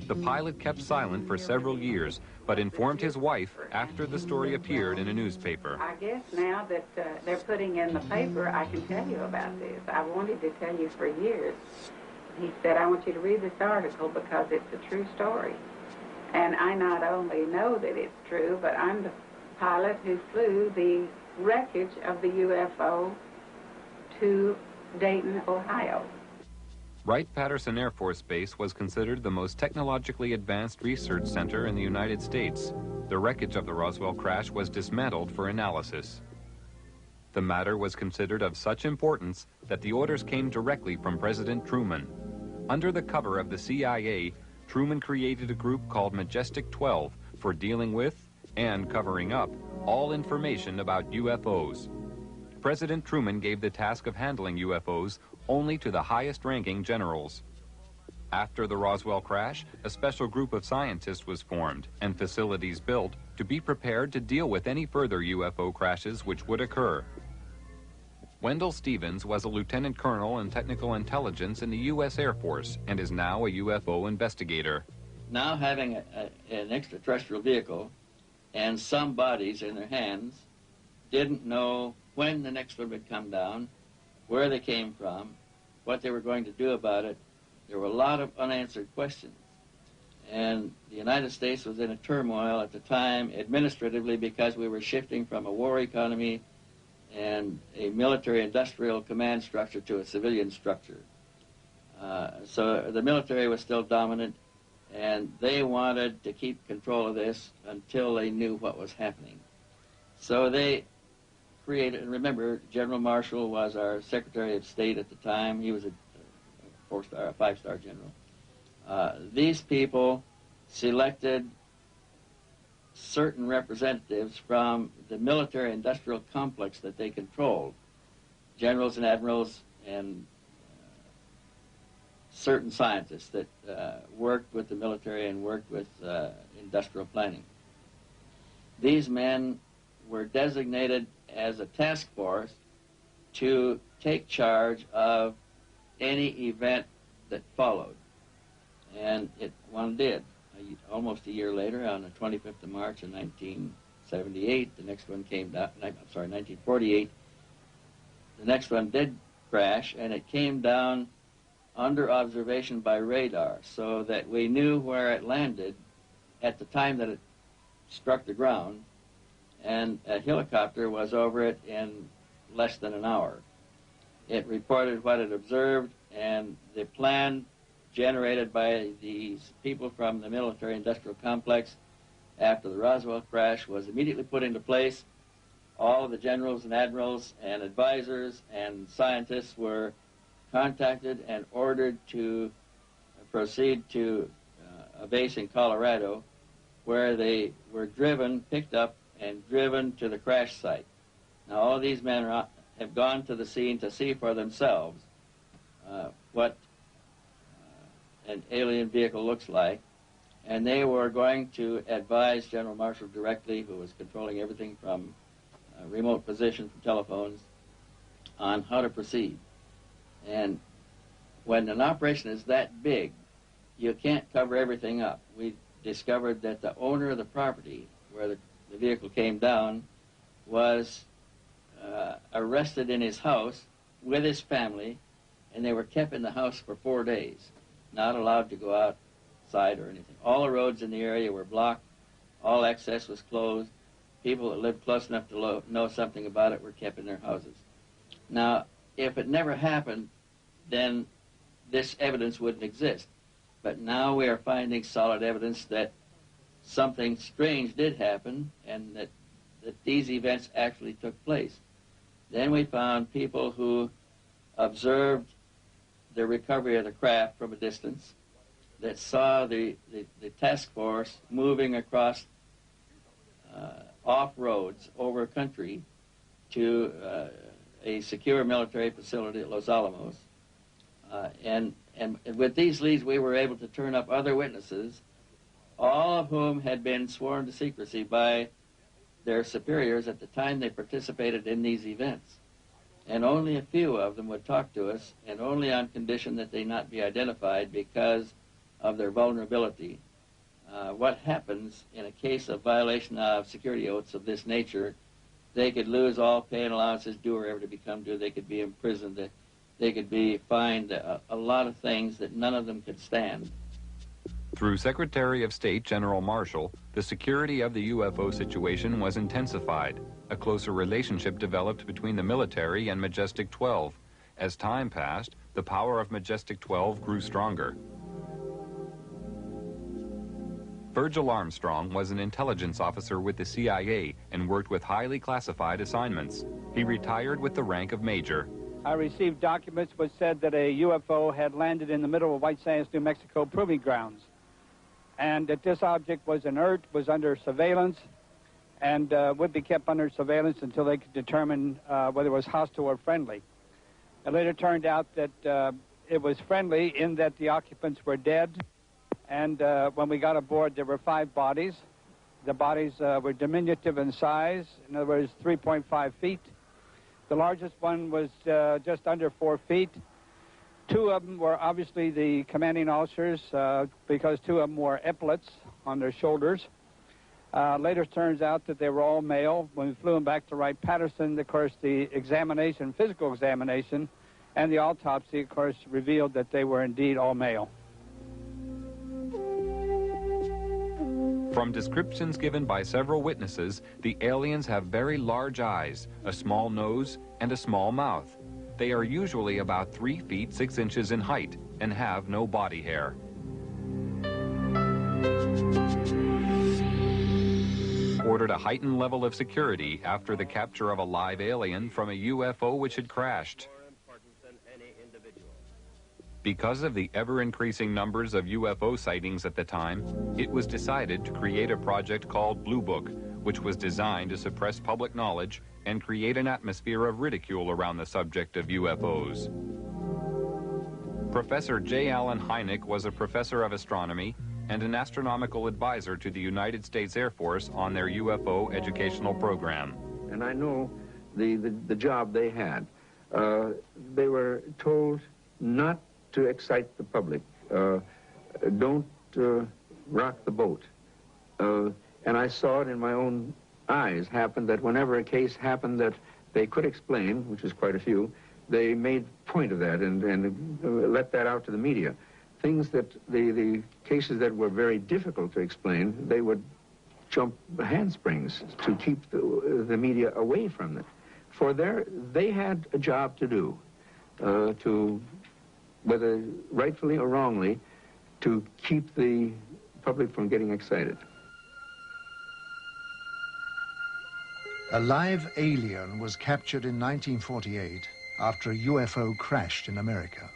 The pilot kept silent for several years, but informed his wife after the story appeared in a newspaper. I guess now that they're putting in the paper, I can tell you about this. I wanted to tell you for years. He said, I want you to read this article because it's a true story. And I not only know that it's true, but I'm the pilot who flew the wreckage of the UFO to Dayton, Ohio. Wright-Patterson Air Force Base was considered the most technologically advanced research center in the United States. The wreckage of the Roswell crash was dismantled for analysis. The matter was considered of such importance that the orders came directly from President Truman. Under the cover of the CIA, Truman created a group called Majestic 12 for dealing with and covering up all information about UFOs. President Truman gave the task of handling UFOs only to the highest-ranking generals. After the Roswell crash, a special group of scientists was formed and facilities built to be prepared to deal with any further UFO crashes which would occur. Wendell Stevens was a lieutenant colonel in technical intelligence in the U.S. Air Force and is now a UFO investigator. Now having an extraterrestrial vehicle and some bodies in their hands didn't know when the next one would come down, where they came from, what they were going to do about it. There were a lot of unanswered questions. And the United States was in a turmoil at the time administratively because we were shifting from a war economy and a military-industrial command structure to a civilian structure. So the military was still dominant, and they wanted to keep control of this until they knew what was happening. So they created, and remember, General Marshall was our Secretary of State at the time. He was a four-star, a five-star general. These people selected certain representatives from the military-industrial complex that they controlled, generals and admirals and certain scientists that worked with the military and worked with industrial planning. These men were designated as a task force to take charge of any event that followed. And one did. Almost a year later, on the 25th of March of 1978, the next one came down, 1948, the next one did crash, and it came down under observation by radar, so that we knew where it landed at the time that it struck the ground, and a helicopter was over it in less than an hour. It reported what it observed, and the plan generated by these people from the military-industrial complex after the Roswell crash was immediately put into place. All of the generals and admirals and advisors and scientists were contacted and ordered to proceed to a base in Colorado, where they were picked up and driven to the crash site. Now, all these men have gone to the scene to see for themselves what an alien vehicle looks like, and they were going to advise General Marshall directly, who was controlling everything from remote position from telephones, on how to proceed. And when an operation is that big, you can't cover everything up. We discovered that the owner of the property where the vehicle came down was arrested in his house with his family, and they were kept in the house for 4 days, not allowed to go outside or anything. All the roads in the area were blocked. All access was closed. People that lived close enough to know something about it were kept in their houses. Now, if it never happened, then this evidence wouldn't exist. But now we are finding solid evidence that something strange did happen and that these events actually took place. Then we found people who observed the recovery of the craft from a distance, that saw the task force moving across off roads over country to a secure military facility at Los Alamos. And with these leads, we were able to turn up other witnesses, all of whom had been sworn to secrecy by their superiors at the time they participated in these events. And only a few of them would talk to us, and only on condition that they not be identified because of their vulnerability. What happens in a case of violation of security oaths of this nature, they could lose all pay and allowances due or ever to become due. They could be imprisoned. They could be fined a lot of things that none of them could stand. Through Secretary of State General Marshall, the security of the UFO situation was intensified. A closer relationship developed between the military and Majestic 12. As time passed, the power of Majestic 12 grew stronger. Virgil Armstrong was an intelligence officer with the CIA and worked with highly classified assignments. He retired with the rank of major. I received documents which said that a UFO had landed in the middle of White Sands, New Mexico proving grounds, and that this object was inert, was under surveillance, and would be kept under surveillance until they could determine whether it was hostile or friendly. It later turned out that it was friendly in that the occupants were dead, and when we got aboard, there were 5 bodies. The bodies were diminutive in size, in other words, 3.5 feet. The largest one was just under 4 feet. 2 of them were obviously the commanding officers because 2 of them wore epaulets on their shoulders. Later it turns out that they were all male. When we flew them back to Wright-Patterson, of course, the examination, physical examination, and the autopsy, of course, revealed that they were indeed all male. From descriptions given by several witnesses, the aliens have very large eyes, a small nose, and a small mouth. They are usually about 3 feet 6 inches in height and have no body hair. Ordered a heightened level of security after the capture of a live alien from a UFO which had crashed. Because of the ever-increasing numbers of UFO sightings at the time, it was decided to create a project called Blue Book, which was designed to suppress public knowledge and create an atmosphere of ridicule around the subject of UFOs. Professor J. Allen Hynek was a professor of astronomy and an astronomical advisor to the United States Air Force on their UFO educational program. And I know the job they had. They were told not to excite the public. Don't rock the boat. And I saw it in my own eyes happen that whenever a case happened that they could explain, which is quite a few, they made point of that and let that out to the media. Things that the cases that were very difficult to explain, they would jump handsprings to keep the media away from it. For they had a job to do, to, whether rightfully or wrongly, to keep the public from getting excited. A live alien was captured in 1948 after a UFO crashed in America.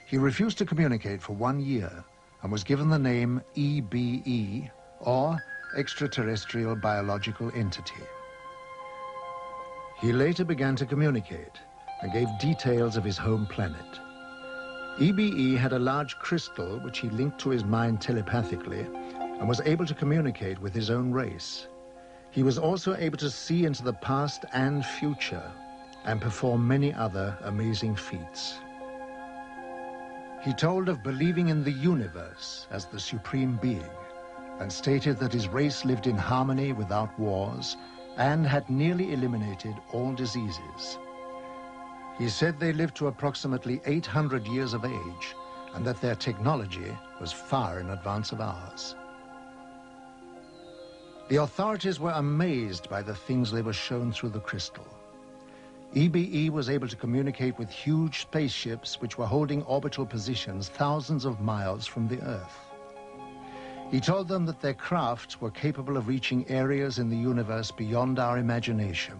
He refused to communicate for 1 year and was given the name EBE, or Extraterrestrial Biological Entity. He later began to communicate and gave details of his home planet. EBE had a large crystal which he linked to his mind telepathically and was able to communicate with his own race. He was also able to see into the past and future and perform many other amazing feats. He told of believing in the universe as the supreme being and stated that his race lived in harmony without wars and had nearly eliminated all diseases. He said they lived to approximately 800 years of age and that their technology was far in advance of ours. The authorities were amazed by the things they were shown through the crystal. EBE was able to communicate with huge spaceships which were holding orbital positions thousands of miles from the Earth. He told them that their crafts were capable of reaching areas in the universe beyond our imagination,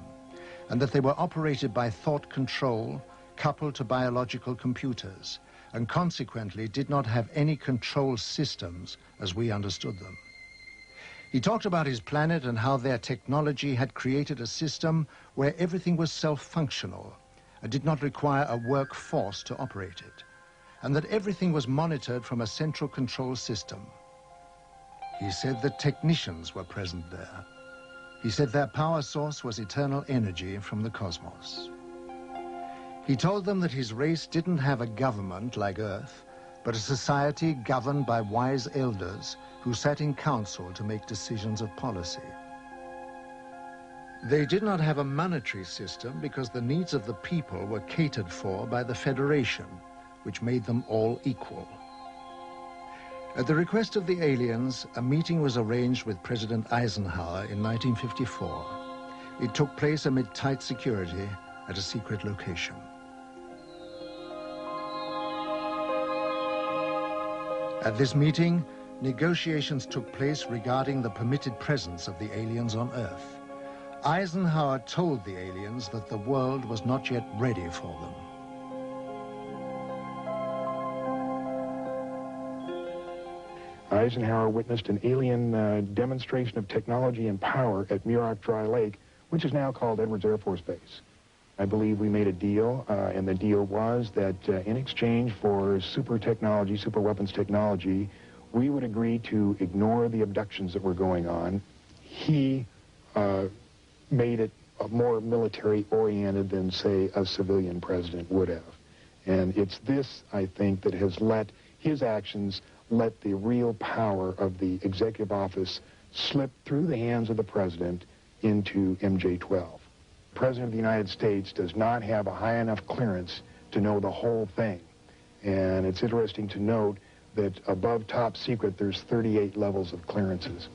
and that they were operated by thought control coupled to biological computers, and consequently did not have any control systems as we understood them. He talked about his planet and how their technology had created a system where everything was self-functional and did not require a workforce to operate it, and that everything was monitored from a central control system. He said that technicians were present there. He said their power source was eternal energy from the cosmos. He told them that his race didn't have a government like Earth, but a society governed by wise elders who sat in council to make decisions of policy. They did not have a monetary system because the needs of the people were catered for by the Federation, which made them all equal. At the request of the aliens, a meeting was arranged with President Eisenhower in 1954. It took place amid tight security at a secret location. At this meeting, negotiations took place regarding the permitted presence of the aliens on Earth. Eisenhower told the aliens that the world was not yet ready for them. Eisenhower witnessed an alien demonstration of technology and power at Muroc Dry Lake, which is now called Edwards Air Force Base. I believe we made a deal, and the deal was that in exchange for super technology, super weapons technology, we would agree to ignore the abductions that were going on. He made it more military-oriented than, say, a civilian president would have. And it's this, I think, that has let his actions let the real power of the executive office slipped through the hands of the president into MJ-12. The President of the United States does not have a high enough clearance to know the whole thing. And it's interesting to note that above top secret, there's 38 levels of clearances.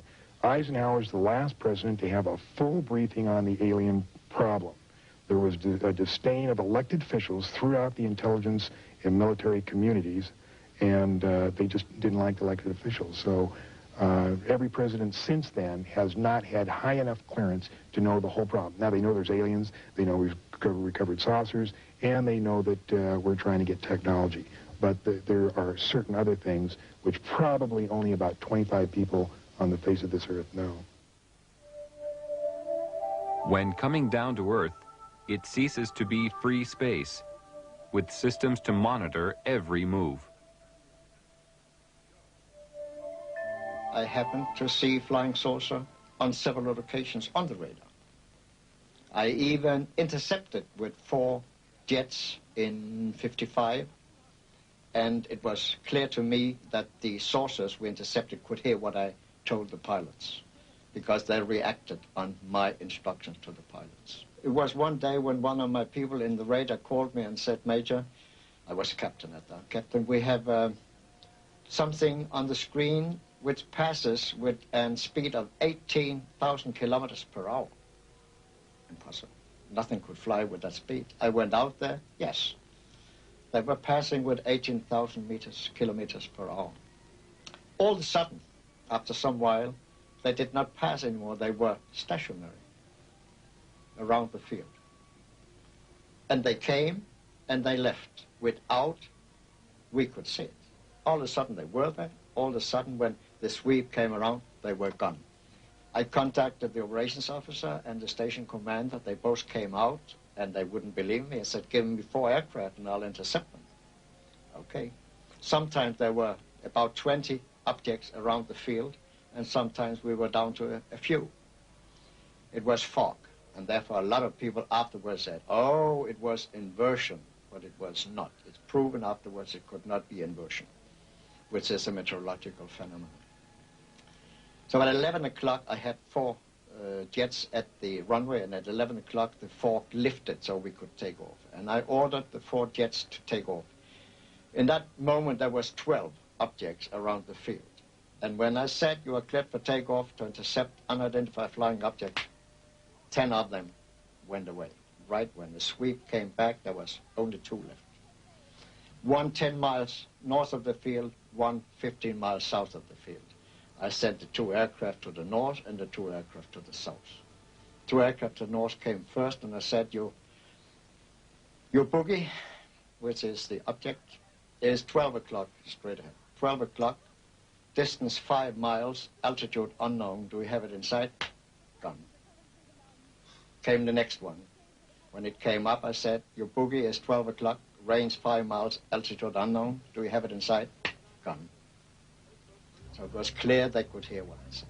Eisenhower's the last president to have a full briefing on the alien problem. There was a disdain of elected officials throughout the intelligence and military communities, and they just didn't like elected officials. So every president since then has not had high enough clearance to know the whole problem. Now they know there's aliens, they know we've recovered saucers, and they know that we're trying to get technology. But there are certain other things which probably only about 25 people on the face of this earth know. When coming down to Earth, it ceases to be free space, with systems to monitor every move. I happened to see flying saucer on several occasions on the radar. I even intercepted with 4 jets in '55, and it was clear to me that the saucers we intercepted could hear what I told the pilots, because they reacted on my instructions to the pilots. It was one day when one of my people in the radar called me and said, "Major," I was captain at that, "Captain, we have something on the screen which passes with a speed of 18,000 kilometers per hour. Impossible. Nothing could fly with that speed. I went out there, yes. They were passing with 18,000 kilometers per hour. All of a sudden, after some while, they did not pass anymore. They were stationary around the field. And they came and they left without we could see it. All of a sudden they were there. All of a sudden when the sweep came around, they were gone. I contacted the operations officer and the station commander. They both came out and they wouldn't believe me. I said, "Give me 4 aircraft and I'll intercept them." Okay. Sometimes there were about 20 objects around the field, and sometimes we were down to a few. It was fog, and therefore a lot of people afterwards said, "Oh, it was inversion," but it was not. It's proven afterwards it could not be inversion, which is a meteorological phenomenon. So at 11 o'clock, I had 4 jets at the runway, and at 11 o'clock, the fog lifted so we could take off. And I ordered the 4 jets to take off. In that moment, there was 12 objects around the field. And when I said you are cleared for takeoff to intercept unidentified flying objects, 10 of them went away. Right when the sweep came back, there was only 2 left. One 10 miles north of the field, one 15 miles south of the field. I sent the 2 aircraft to the north and the 2 aircraft to the south. 2 aircraft to the north came first, and I said, your boogie, which is the object, is 12 o'clock straight ahead. 12 o'clock, distance 5 miles, altitude unknown. Do we have it in sight? Gone. Came the next one. When it came up, I said, your boogie is 12 o'clock, range 5 miles, altitude unknown. Do we have it in sight? Gone. So it was clear they could hear what I said.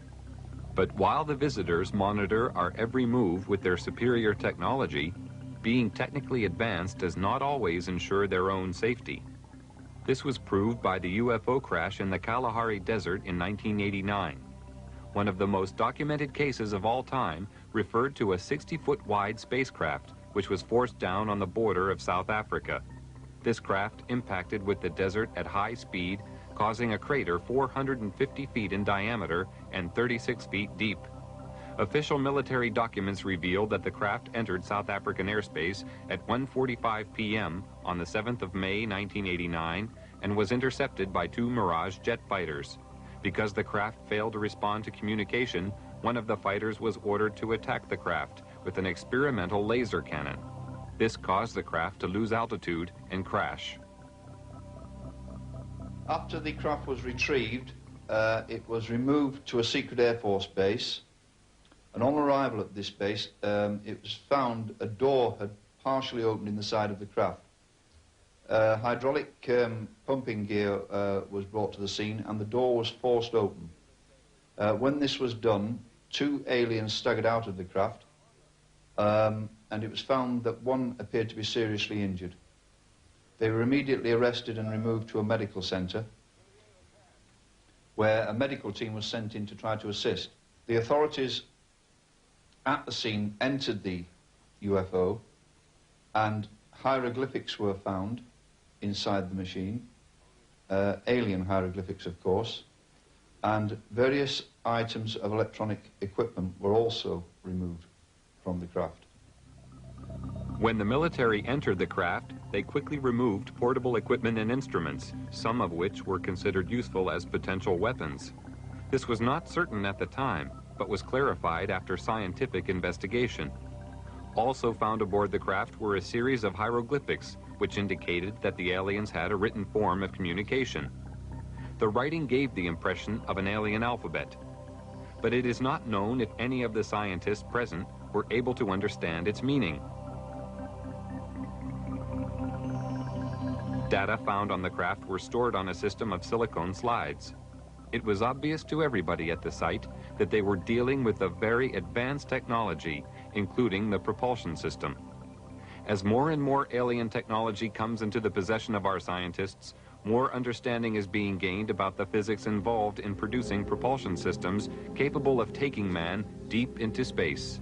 But while the visitors monitor our every move with their superior technology, being technically advanced does not always ensure their own safety. This was proved by the UFO crash in the Kalahari Desert in 1989. One of the most documented cases of all time referred to a 60-foot wide spacecraft which was forced down on the border of South Africa. This craft impacted with the desert at high speed, causing a crater 450 feet in diameter and 36 feet deep. Official military documents revealed that the craft entered South African airspace at 1:45 p.m. on the 7th of May 1989 and was intercepted by 2 Mirage jet fighters. Because the craft failed to respond to communication, one of the fighters was ordered to attack the craft with an experimental laser cannon. This caused the craft to lose altitude and crash. After the craft was retrieved, it was removed to a secret Air Force base, and on arrival at this base, it was found a door had partially opened in the side of the craft. Hydraulic pumping gear was brought to the scene, and the door was forced open. When this was done, 2 aliens staggered out of the craft, and it was found that one appeared to be seriously injured. They were immediately arrested and removed to a medical centre, where a medical team was sent in to try to assist. The authorities at the scene entered the UFO, and hieroglyphics were found inside the machine, alien hieroglyphics, of course, and various items of electronic equipment were also removed from the craft. When the military entered the craft, they quickly removed portable equipment and instruments, some of which were considered useful as potential weapons. This was not certain at the time, but was clarified after scientific investigation. Also found aboard the craft were a series of hieroglyphics, which indicated that the aliens had a written form of communication. The writing gave the impression of an alien alphabet, but it is not known if any of the scientists present were able to understand its meaning. Data found on the craft were stored on a system of silicone slides. It was obvious to everybody at the site that they were dealing with a very advanced technology, including the propulsion system. As more and more alien technology comes into the possession of our scientists, more understanding is being gained about the physics involved in producing propulsion systems capable of taking man deep into space.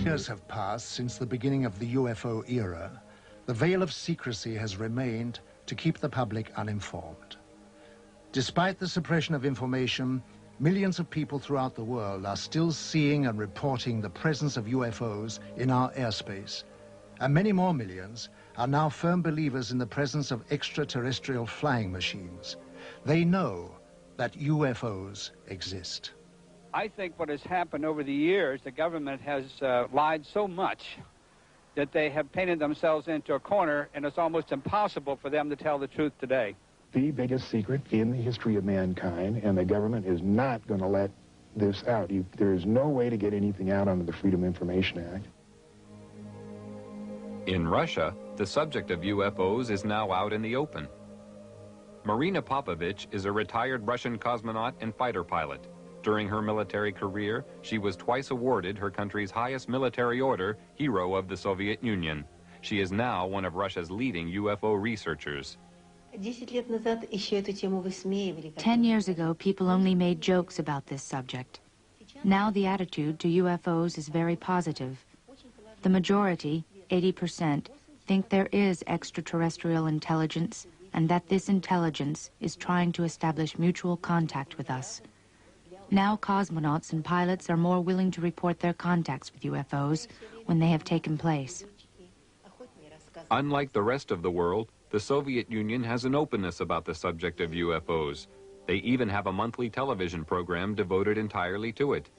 Years have passed since the beginning of the UFO era. The veil of secrecy has remained to keep the public uninformed. Despite the suppression of information, millions of people throughout the world are still seeing and reporting the presence of UFOs in our airspace, and many more millions are now firm believers in the presence of extraterrestrial flying machines. They know that UFOs exist. I think what has happened over the years, the government has lied so much that they have painted themselves into a corner, and it's almost impossible for them to tell the truth today. The biggest secret in the history of mankind, and the government is not going to let this out. There is no way to get anything out under the Freedom of Information Act. In Russia, the subject of UFOs is now out in the open. Marina Popovich is a retired Russian cosmonaut and fighter pilot. During her military career, she was twice awarded her country's highest military order, Hero of the Soviet Union. She is now one of Russia's leading UFO researchers. 10 years ago, people only made jokes about this subject. Now the attitude to UFOs is very positive. The majority, 80%, think there is extraterrestrial intelligence and that this intelligence is trying to establish mutual contact with us. Now cosmonauts and pilots are more willing to report their contacts with UFOs when they have taken place. Unlike the rest of the world, the Soviet Union has an openness about the subject of UFOs. They even have a monthly television program devoted entirely to it.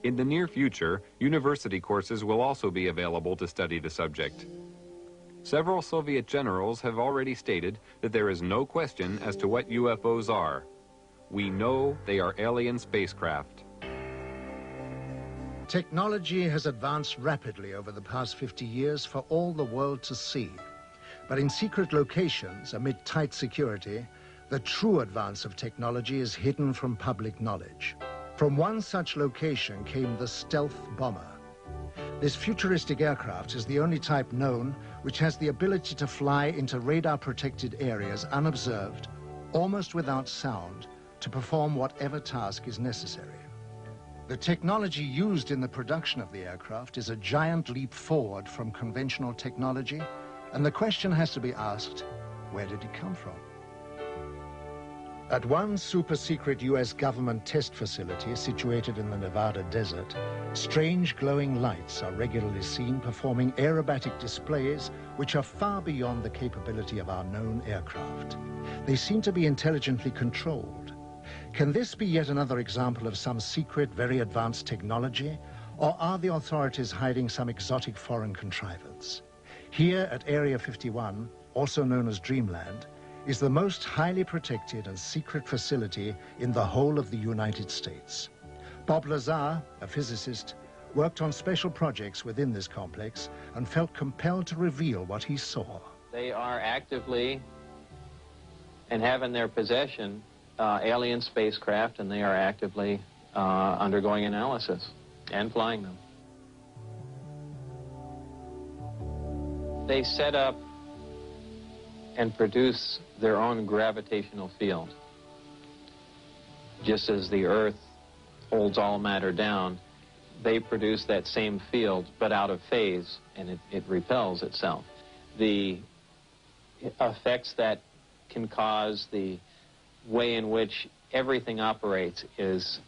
In the near future, university courses will also be available to study the subject. Several Soviet generals have already stated that there is no question as to what UFOs are. We know they are alien spacecraft. Technology has advanced rapidly over the past 50 years for all the world to see. But in secret locations, amid tight security, the true advance of technology is hidden from public knowledge. From one such location came the stealth bomber. This futuristic aircraft is the only type known which has the ability to fly into radar-protected areas unobserved, almost without sound, to perform whatever task is necessary. The technology used in the production of the aircraft is a giant leap forward from conventional technology, and the question has to be asked, where did it come from? At one super-secret US government test facility situated in the Nevada desert, strange glowing lights are regularly seen performing aerobatic displays which are far beyond the capability of our known aircraft. They seem to be intelligently controlled. Can this be yet another example of some secret, very advanced technology, or are the authorities hiding some exotic foreign contrivance? Here at Area 51, also known as Dreamland, is the most highly protected and secret facility in the whole of the United States. Bob Lazar, a physicist, worked on special projects within this complex and felt compelled to reveal what he saw. They are actively and have in their possession alien spacecraft, and they are actively undergoing analysis and flying them. They set up and produce their own gravitational field. Just as the Earth holds all matter down, they produce that same field, but out of phase, and it repels itself. The effects that can cause, the way in which everything operates is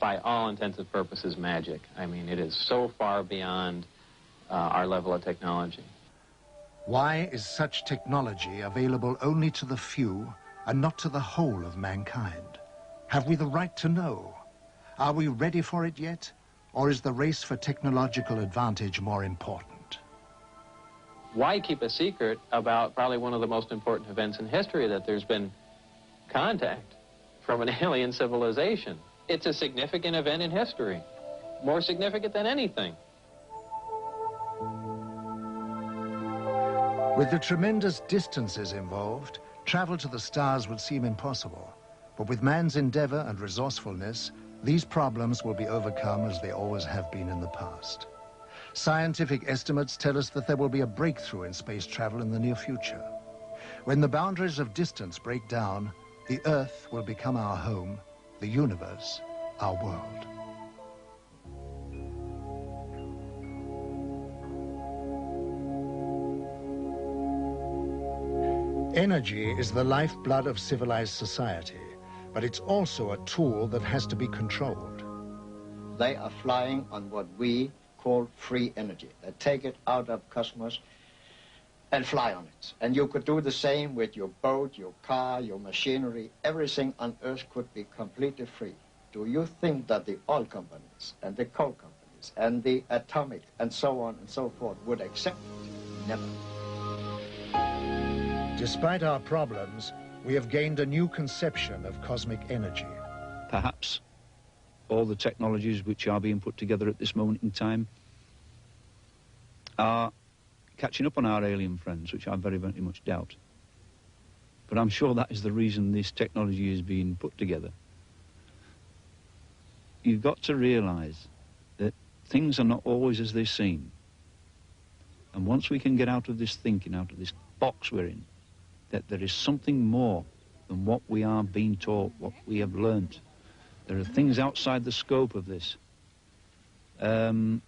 by all intents and purposes, magic. I mean, it is so far beyond our level of technology. Why is such technology available only to the few and not to the whole of mankind? Have we the right to know? Are we ready for it yet? Or is the race for technological advantage more important? Why keep a secret about probably one of the most important events in history, that there's been contact from an alien civilization? It's a significant event in history, more significant than anything. With the tremendous distances involved, travel to the stars would seem impossible. But with man's endeavor and resourcefulness, these problems will be overcome as they always have been in the past. Scientific estimates tell us that there will be a breakthrough in space travel in the near future. When the boundaries of distance break down, the Earth will become our home, the universe our world. Energy is the lifeblood of civilized society, but it's also a tool that has to be controlled. They are flying on what we call free energy. They take it out of cosmos and fly on it. And you could do the same with your boat, your car, your machinery. Everything on Earth could be completely free. Do you think that the oil companies and the coal companies and the atomic and so on and so forth would accept it? Never. Despite our problems, we have gained a new conception of cosmic energy. Perhaps all the technologies which are being put together at this moment in time are catching up on our alien friends, which I very, very much doubt. But I'm sure that is the reason this technology is being put together. You've got to realize that things are not always as they seem. And once we can get out of this thinking, out of this box we're in, that there is something more than what we are being taught, what we have learnt. There are things outside the scope of this. Then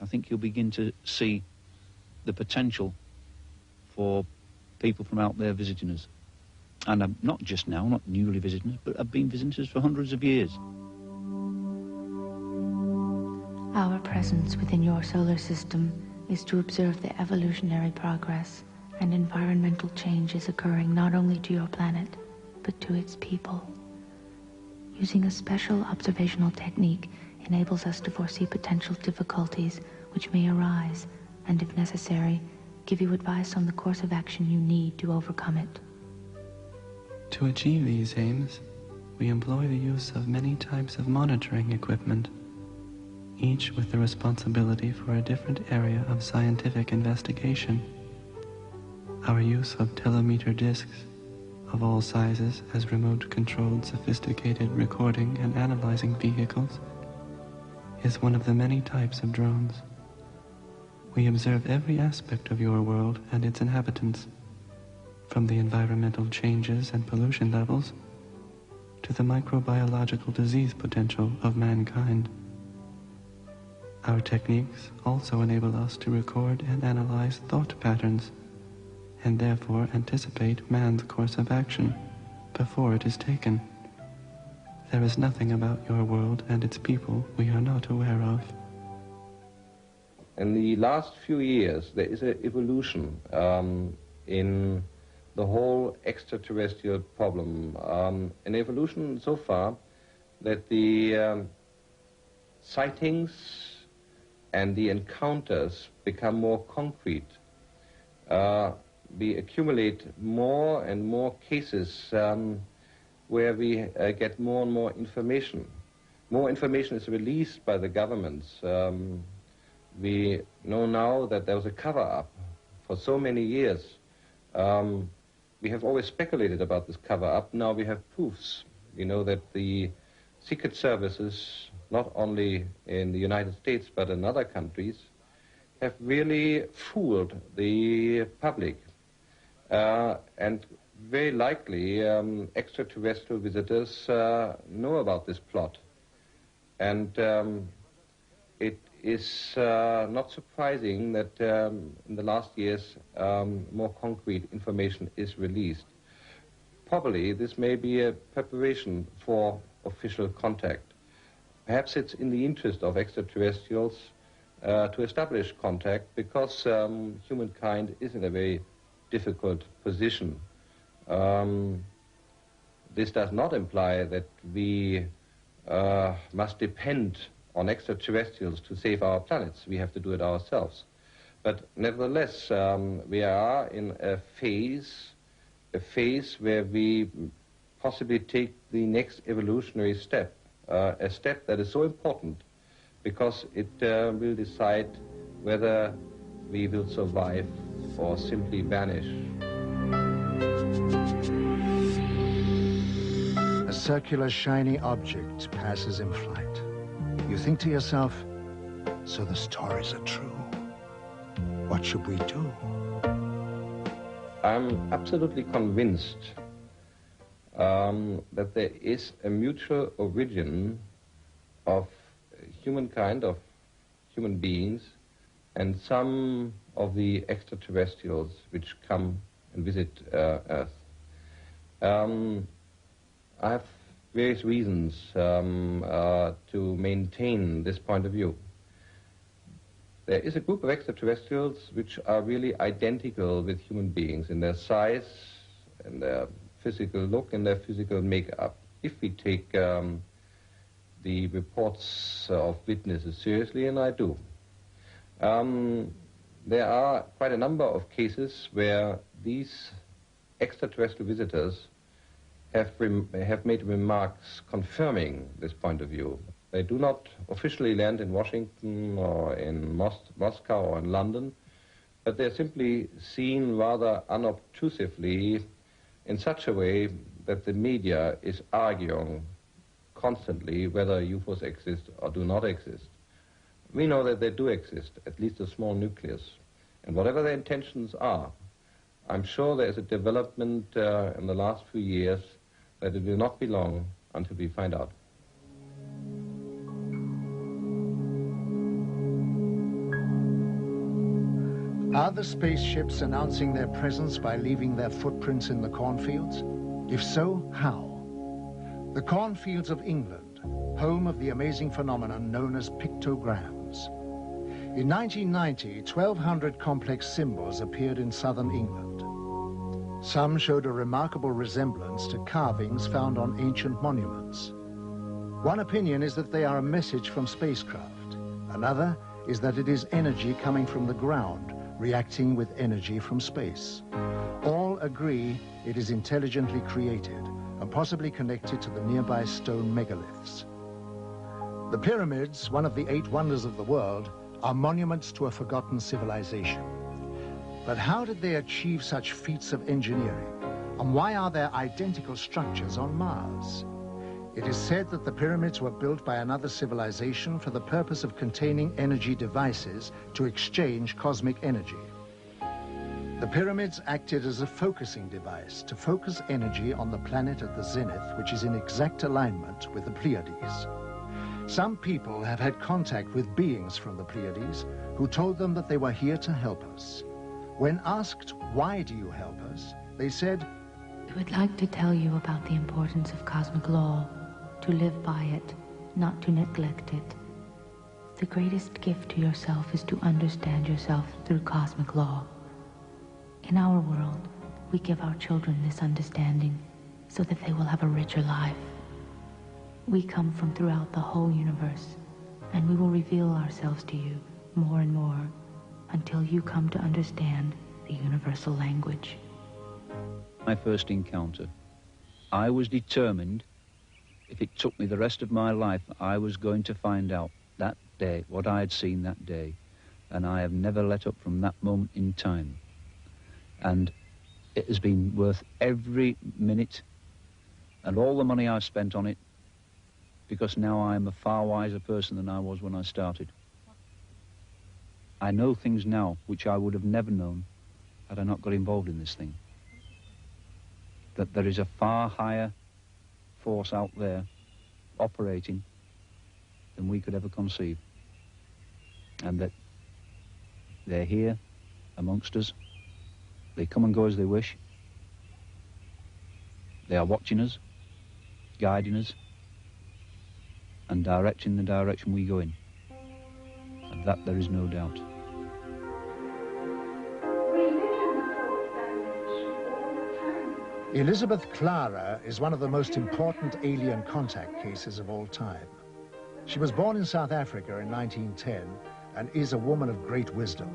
I think you'll begin to see the potential for people from out there visiting us. And not just now, not newly visiting us, but have been visiting us for hundreds of years. Our presence within your solar system is to observe the evolutionary progress and environmental changes occurring not only to your planet, but to its people. Using a special observational technique enables us to foresee potential difficulties which may arise, and if necessary, give you advice on the course of action you need to overcome it. To achieve these aims, we employ the use of many types of monitoring equipment, each with the responsibility for a different area of scientific investigation. Our use of telemeter discs of all sizes as remote-controlled sophisticated recording and analyzing vehicles is one of the many types of drones. We observe every aspect of your world and its inhabitants, from the environmental changes and pollution levels to the microbiological disease potential of mankind. Our techniques also enable us to record and analyze thought patterns, and therefore anticipate man's course of action before it is taken. There is nothing about your world and its people we are not aware of. In the last few years, there is an evolution in the whole extraterrestrial problem. An evolution so far that the sightings and the encounters become more concrete. We accumulate more and more cases where we get more and more information. More information is released by the governments. We know now that there was a cover-up for so many years. We have always speculated about this cover-up. Now we have proofs. We know that the secret services, not only in the United States but in other countries, have really fooled the public. And very likely extraterrestrial visitors know about this plot. And it is not surprising that in the last years more concrete information is released. Probably this may be a preparation for official contact. Perhaps it's in the interest of extraterrestrials to establish contact because humankind is in a very difficult position. This does not imply that we must depend on extraterrestrials to save our planets. We have to do it ourselves. But nevertheless, we are in a phase where we possibly take the next evolutionary step, a step that is so important because it will decide whether we will survive or simply vanish. A circular, shiny object passes in flight. You think to yourself, so the stories are true. What should we do? I'm absolutely convinced that there is a mutual origin of humankind, of human beings, and some of the extraterrestrials which come and visit Earth. I have various reasons to maintain this point of view. There is a group of extraterrestrials which are really identical with human beings in their size, and their physical look, and their physical makeup. If we take the reports of witnesses seriously, and I do. There are quite a number of cases where these extraterrestrial visitors have made remarks confirming this point of view. They do not officially land in Washington or in Moscow or in London, but they're simply seen rather unobtrusively in such a way that the media is arguing constantly whether UFOs exist or do not exist. We know that they do exist, at least a small nucleus. And whatever their intentions are, I'm sure there is a development in the last few years that it will not be long until we find out. Are the spaceships announcing their presence by leaving their footprints in the cornfields? If so, how? The cornfields of England, home of the amazing phenomenon known as pictograms. In 1990, 1,200 complex symbols appeared in southern England. Some showed a remarkable resemblance to carvings found on ancient monuments. One opinion is that they are a message from spacecraft. Another is that it is energy coming from the ground, reacting with energy from space. All agree it is intelligently created and possibly connected to the nearby stone megaliths. The pyramids, one of the 8 wonders of the world, are monuments to a forgotten civilization. But how did they achieve such feats of engineering? And why are there identical structures on Mars? It is said that the pyramids were built by another civilization for the purpose of containing energy devices to exchange cosmic energy. The pyramids acted as a focusing device to focus energy on the planet at the zenith, which is in exact alignment with the Pleiades. Some people have had contact with beings from the Pleiades who told them that they were here to help us. When asked, why do you help us, they said, "We would like to tell you about the importance of cosmic law, to live by it, not to neglect it. The greatest gift to yourself is to understand yourself through cosmic law. In our world, we give our children this understanding so that they will have a richer life. We come from throughout the whole universe, and we will reveal ourselves to you more and more until you come to understand the universal language." My first encounter, I was determined, if it took me the rest of my life, I was going to find out that day what I had seen that day, and I have never let up from that moment in time. And it has been worth every minute and all the money I've spent on it, because now I am a far wiser person than I was when I started. I know things now which I would have never known had I not got involved in this thing. that there is a far higher force out there operating than we could ever conceive, and that they're here amongst us. They come and go as they wish. They are watching us, guiding us, and directing the direction we go in. Of that there is no doubt. Elizabeth Clara is one of the most important alien contact cases of all time. She was born in South Africa in 1910 and is a woman of great wisdom.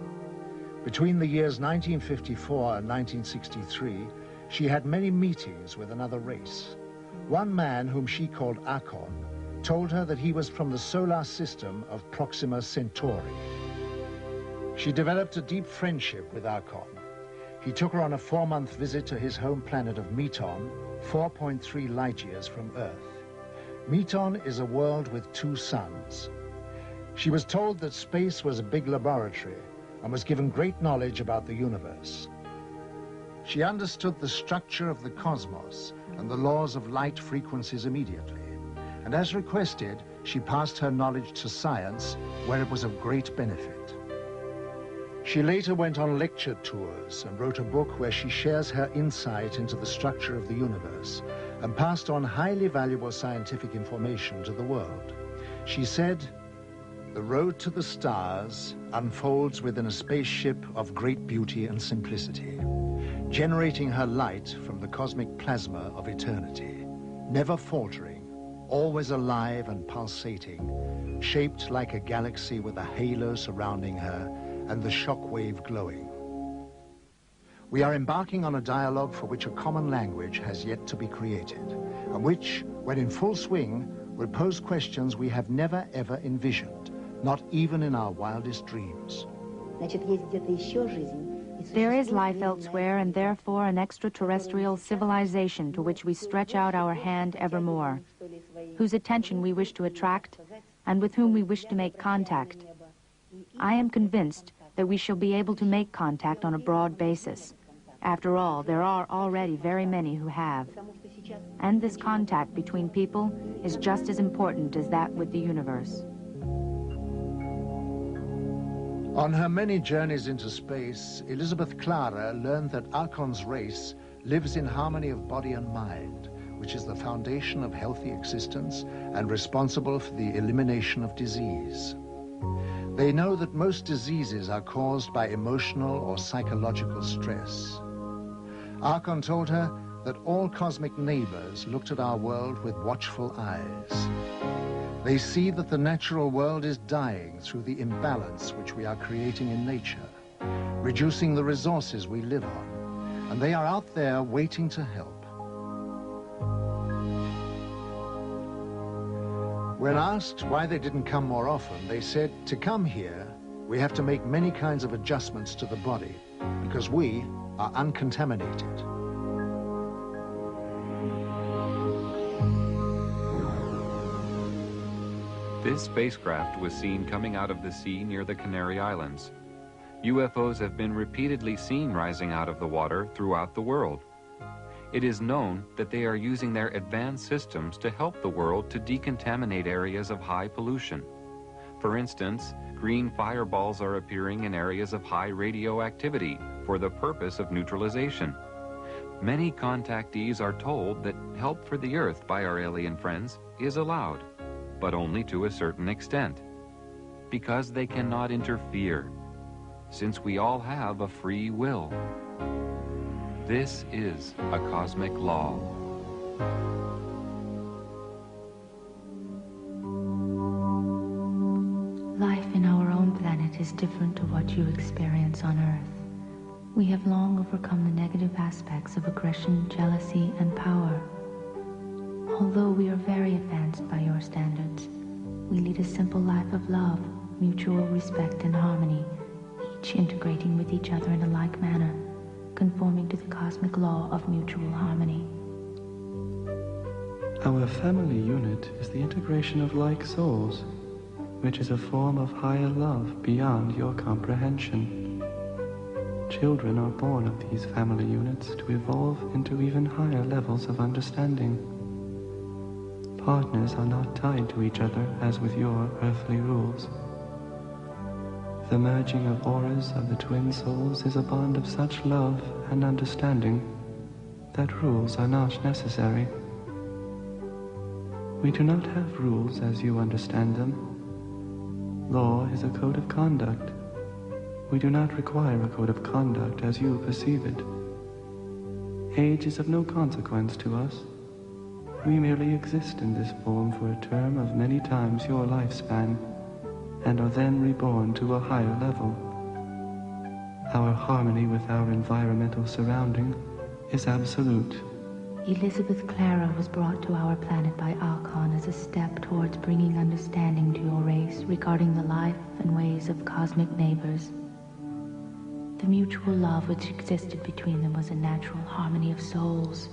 Between the years 1954 and 1963, she had many meetings with another race. One man, whom she called Akon, told her that he was from the solar system of Proxima Centauri. She developed a deep friendship with Akon. He took her on a 4-month visit to his home planet of Meton, 4.3 light years from Earth. Meton is a world with 2 suns. She was told that space was a big laboratory and was given great knowledge about the universe. She understood the structure of the cosmos and the laws of light frequencies immediately, and as requested, she passed her knowledge to science, where it was of great benefit. She later went on lecture tours and wrote a book where she shares her insight into the structure of the universe and passed on highly valuable scientific information to the world. She said, "The road to the stars unfolds within a spaceship of great beauty and simplicity, generating her light from the cosmic plasma of eternity, never faltering, always alive and pulsating, shaped like a galaxy with a halo surrounding her and the shockwave glowing. We are embarking on a dialogue for which a common language has yet to be created, and which, when in full swing, will pose questions we have never ever envisioned, not even in our wildest dreams." There is life elsewhere, and therefore an extraterrestrial civilization to which we stretch out our hand evermore, whose attention we wish to attract, and with whom we wish to make contact. I am convinced that we shall be able to make contact on a broad basis. After all, there are already very many who have. And this contact between people is just as important as that with the universe. On her many journeys into space, Elizabeth Clara learned that Akon's race lives in harmony of body and mind, which is the foundation of healthy existence and responsible for the elimination of disease. They know that most diseases are caused by emotional or psychological stress. Akon told her that all cosmic neighbors looked at our world with watchful eyes. They see that the natural world is dying through the imbalance which we are creating in nature, reducing the resources we live on, and they are out there waiting to help. When asked why they didn't come more often, they said, to come here, we have to make many kinds of adjustments to the body because we are uncontaminated. This spacecraft was seen coming out of the sea near the Canary Islands. UFOs have been repeatedly seen rising out of the water throughout the world. It is known that they are using their advanced systems to help the world to decontaminate areas of high pollution. For instance, green fireballs are appearing in areas of high radioactivity for the purpose of neutralization. Many contactees are told that help for the Earth by our alien friends is allowed, but only to a certain extent, because they cannot interfere, since we all have a free will. This is a cosmic law. Life in our own planet is different to what you experience on Earth. We have long overcome the negative aspects of aggression, jealousy, and power. Although we are very advanced by your standards, we lead a simple life of love, mutual respect, and harmony, each integrating with each other in a like manner, conforming to the cosmic law of mutual harmony. Our family unit is the integration of like souls, which is a form of higher love beyond your comprehension. Children are born of these family units to evolve into even higher levels of understanding. Partners are not tied to each other as with your earthly rules. The merging of auras of the twin souls is a bond of such love and understanding that rules are not necessary. We do not have rules as you understand them. Law is a code of conduct. We do not require a code of conduct as you perceive it. Age is of no consequence to us. We merely exist in this form for a term of many times your lifespan, and are then reborn to a higher level. Our harmony with our environmental surrounding is absolute. Elizabeth Clara was brought to our planet by Alcon as a step towards bringing understanding to your race regarding the life and ways of cosmic neighbors. The mutual love which existed between them was a natural harmony of souls.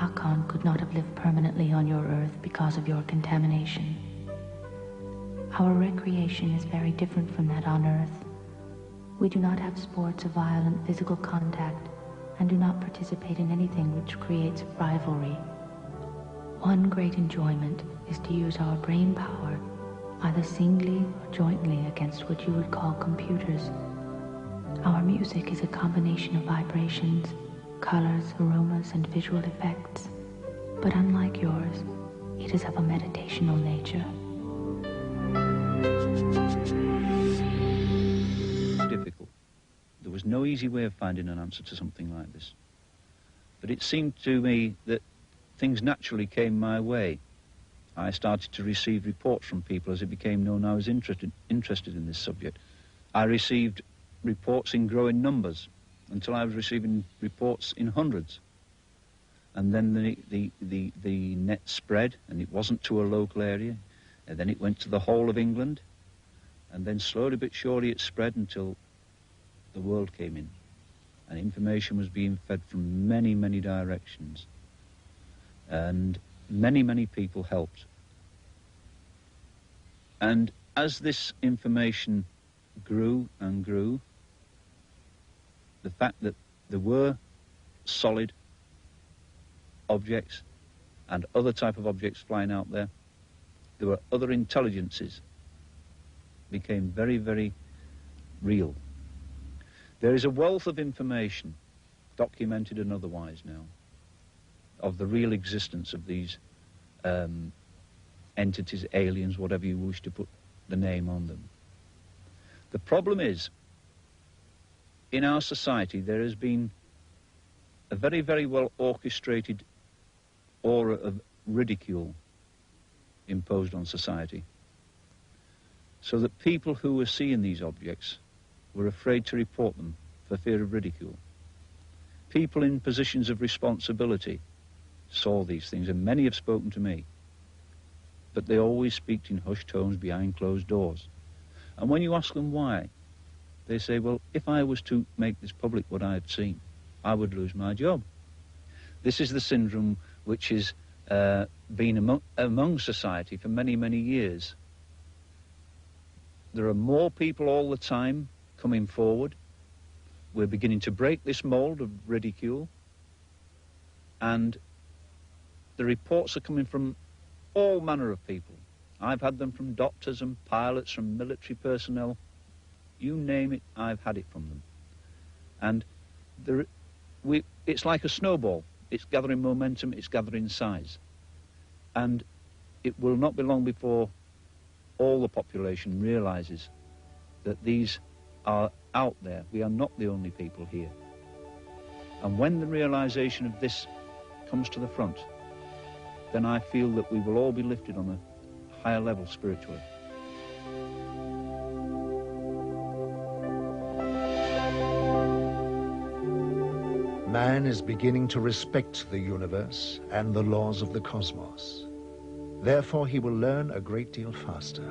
Alcon could not have lived permanently on your Earth because of your contamination. Our recreation is very different from that on Earth. We do not have sports of violent physical contact and do not participate in anything which creates rivalry. One great enjoyment is to use our brain power, either singly or jointly, against what you would call computers. Our music is a combination of vibrations, colors, aromas, and visual effects. But unlike yours, it is of a meditational nature. Difficult. There was no easy way of finding an answer to something like this. But it seemed to me that things naturally came my way. I started to receive reports from people as it became known I was interested in this subject. I received reports in growing numbers until I was receiving reports in hundreds. And then the net spread, and it wasn't to a local area, and then it went to the whole of England, and then slowly but surely it spread until the world came in, and information was being fed from many, many directions, and many, many people helped. And as this information grew and grew, the fact that there were solid objects and other type of objects flying out there, there were other intelligences, became very, very real. There is a wealth of information, documented and otherwise now, of the real existence of these entities, aliens, whatever you wish to put the name on them. The problem is, in our society, there has been a very, very well orchestrated aura of ridicule imposed on society, so that people who were seeing these objects were afraid to report them for fear of ridicule. People in positions of responsibility saw these things, and many have spoken to me, but they always speak in hushed tones behind closed doors. And when you ask them why, they say, well, if I was to make this public what I had seen, I would lose my job. This is the syndrome which has been among society for many, many years. There are more people all the time coming forward. We're beginning to break this mold of ridicule, and the reports are coming from all manner of people. I've had them from doctors and pilots, from military personnel. You name it, I've had it from them. And it's like a snowball. It's gathering momentum, it's gathering size. And it will not be long before all the population realizes that these are out there. We are not the only people here. And when the realization of this comes to the front, then I feel that we will all be lifted on a higher level spiritually. Man is beginning to respect the universe and the laws of the cosmos. Therefore, he will learn a great deal faster.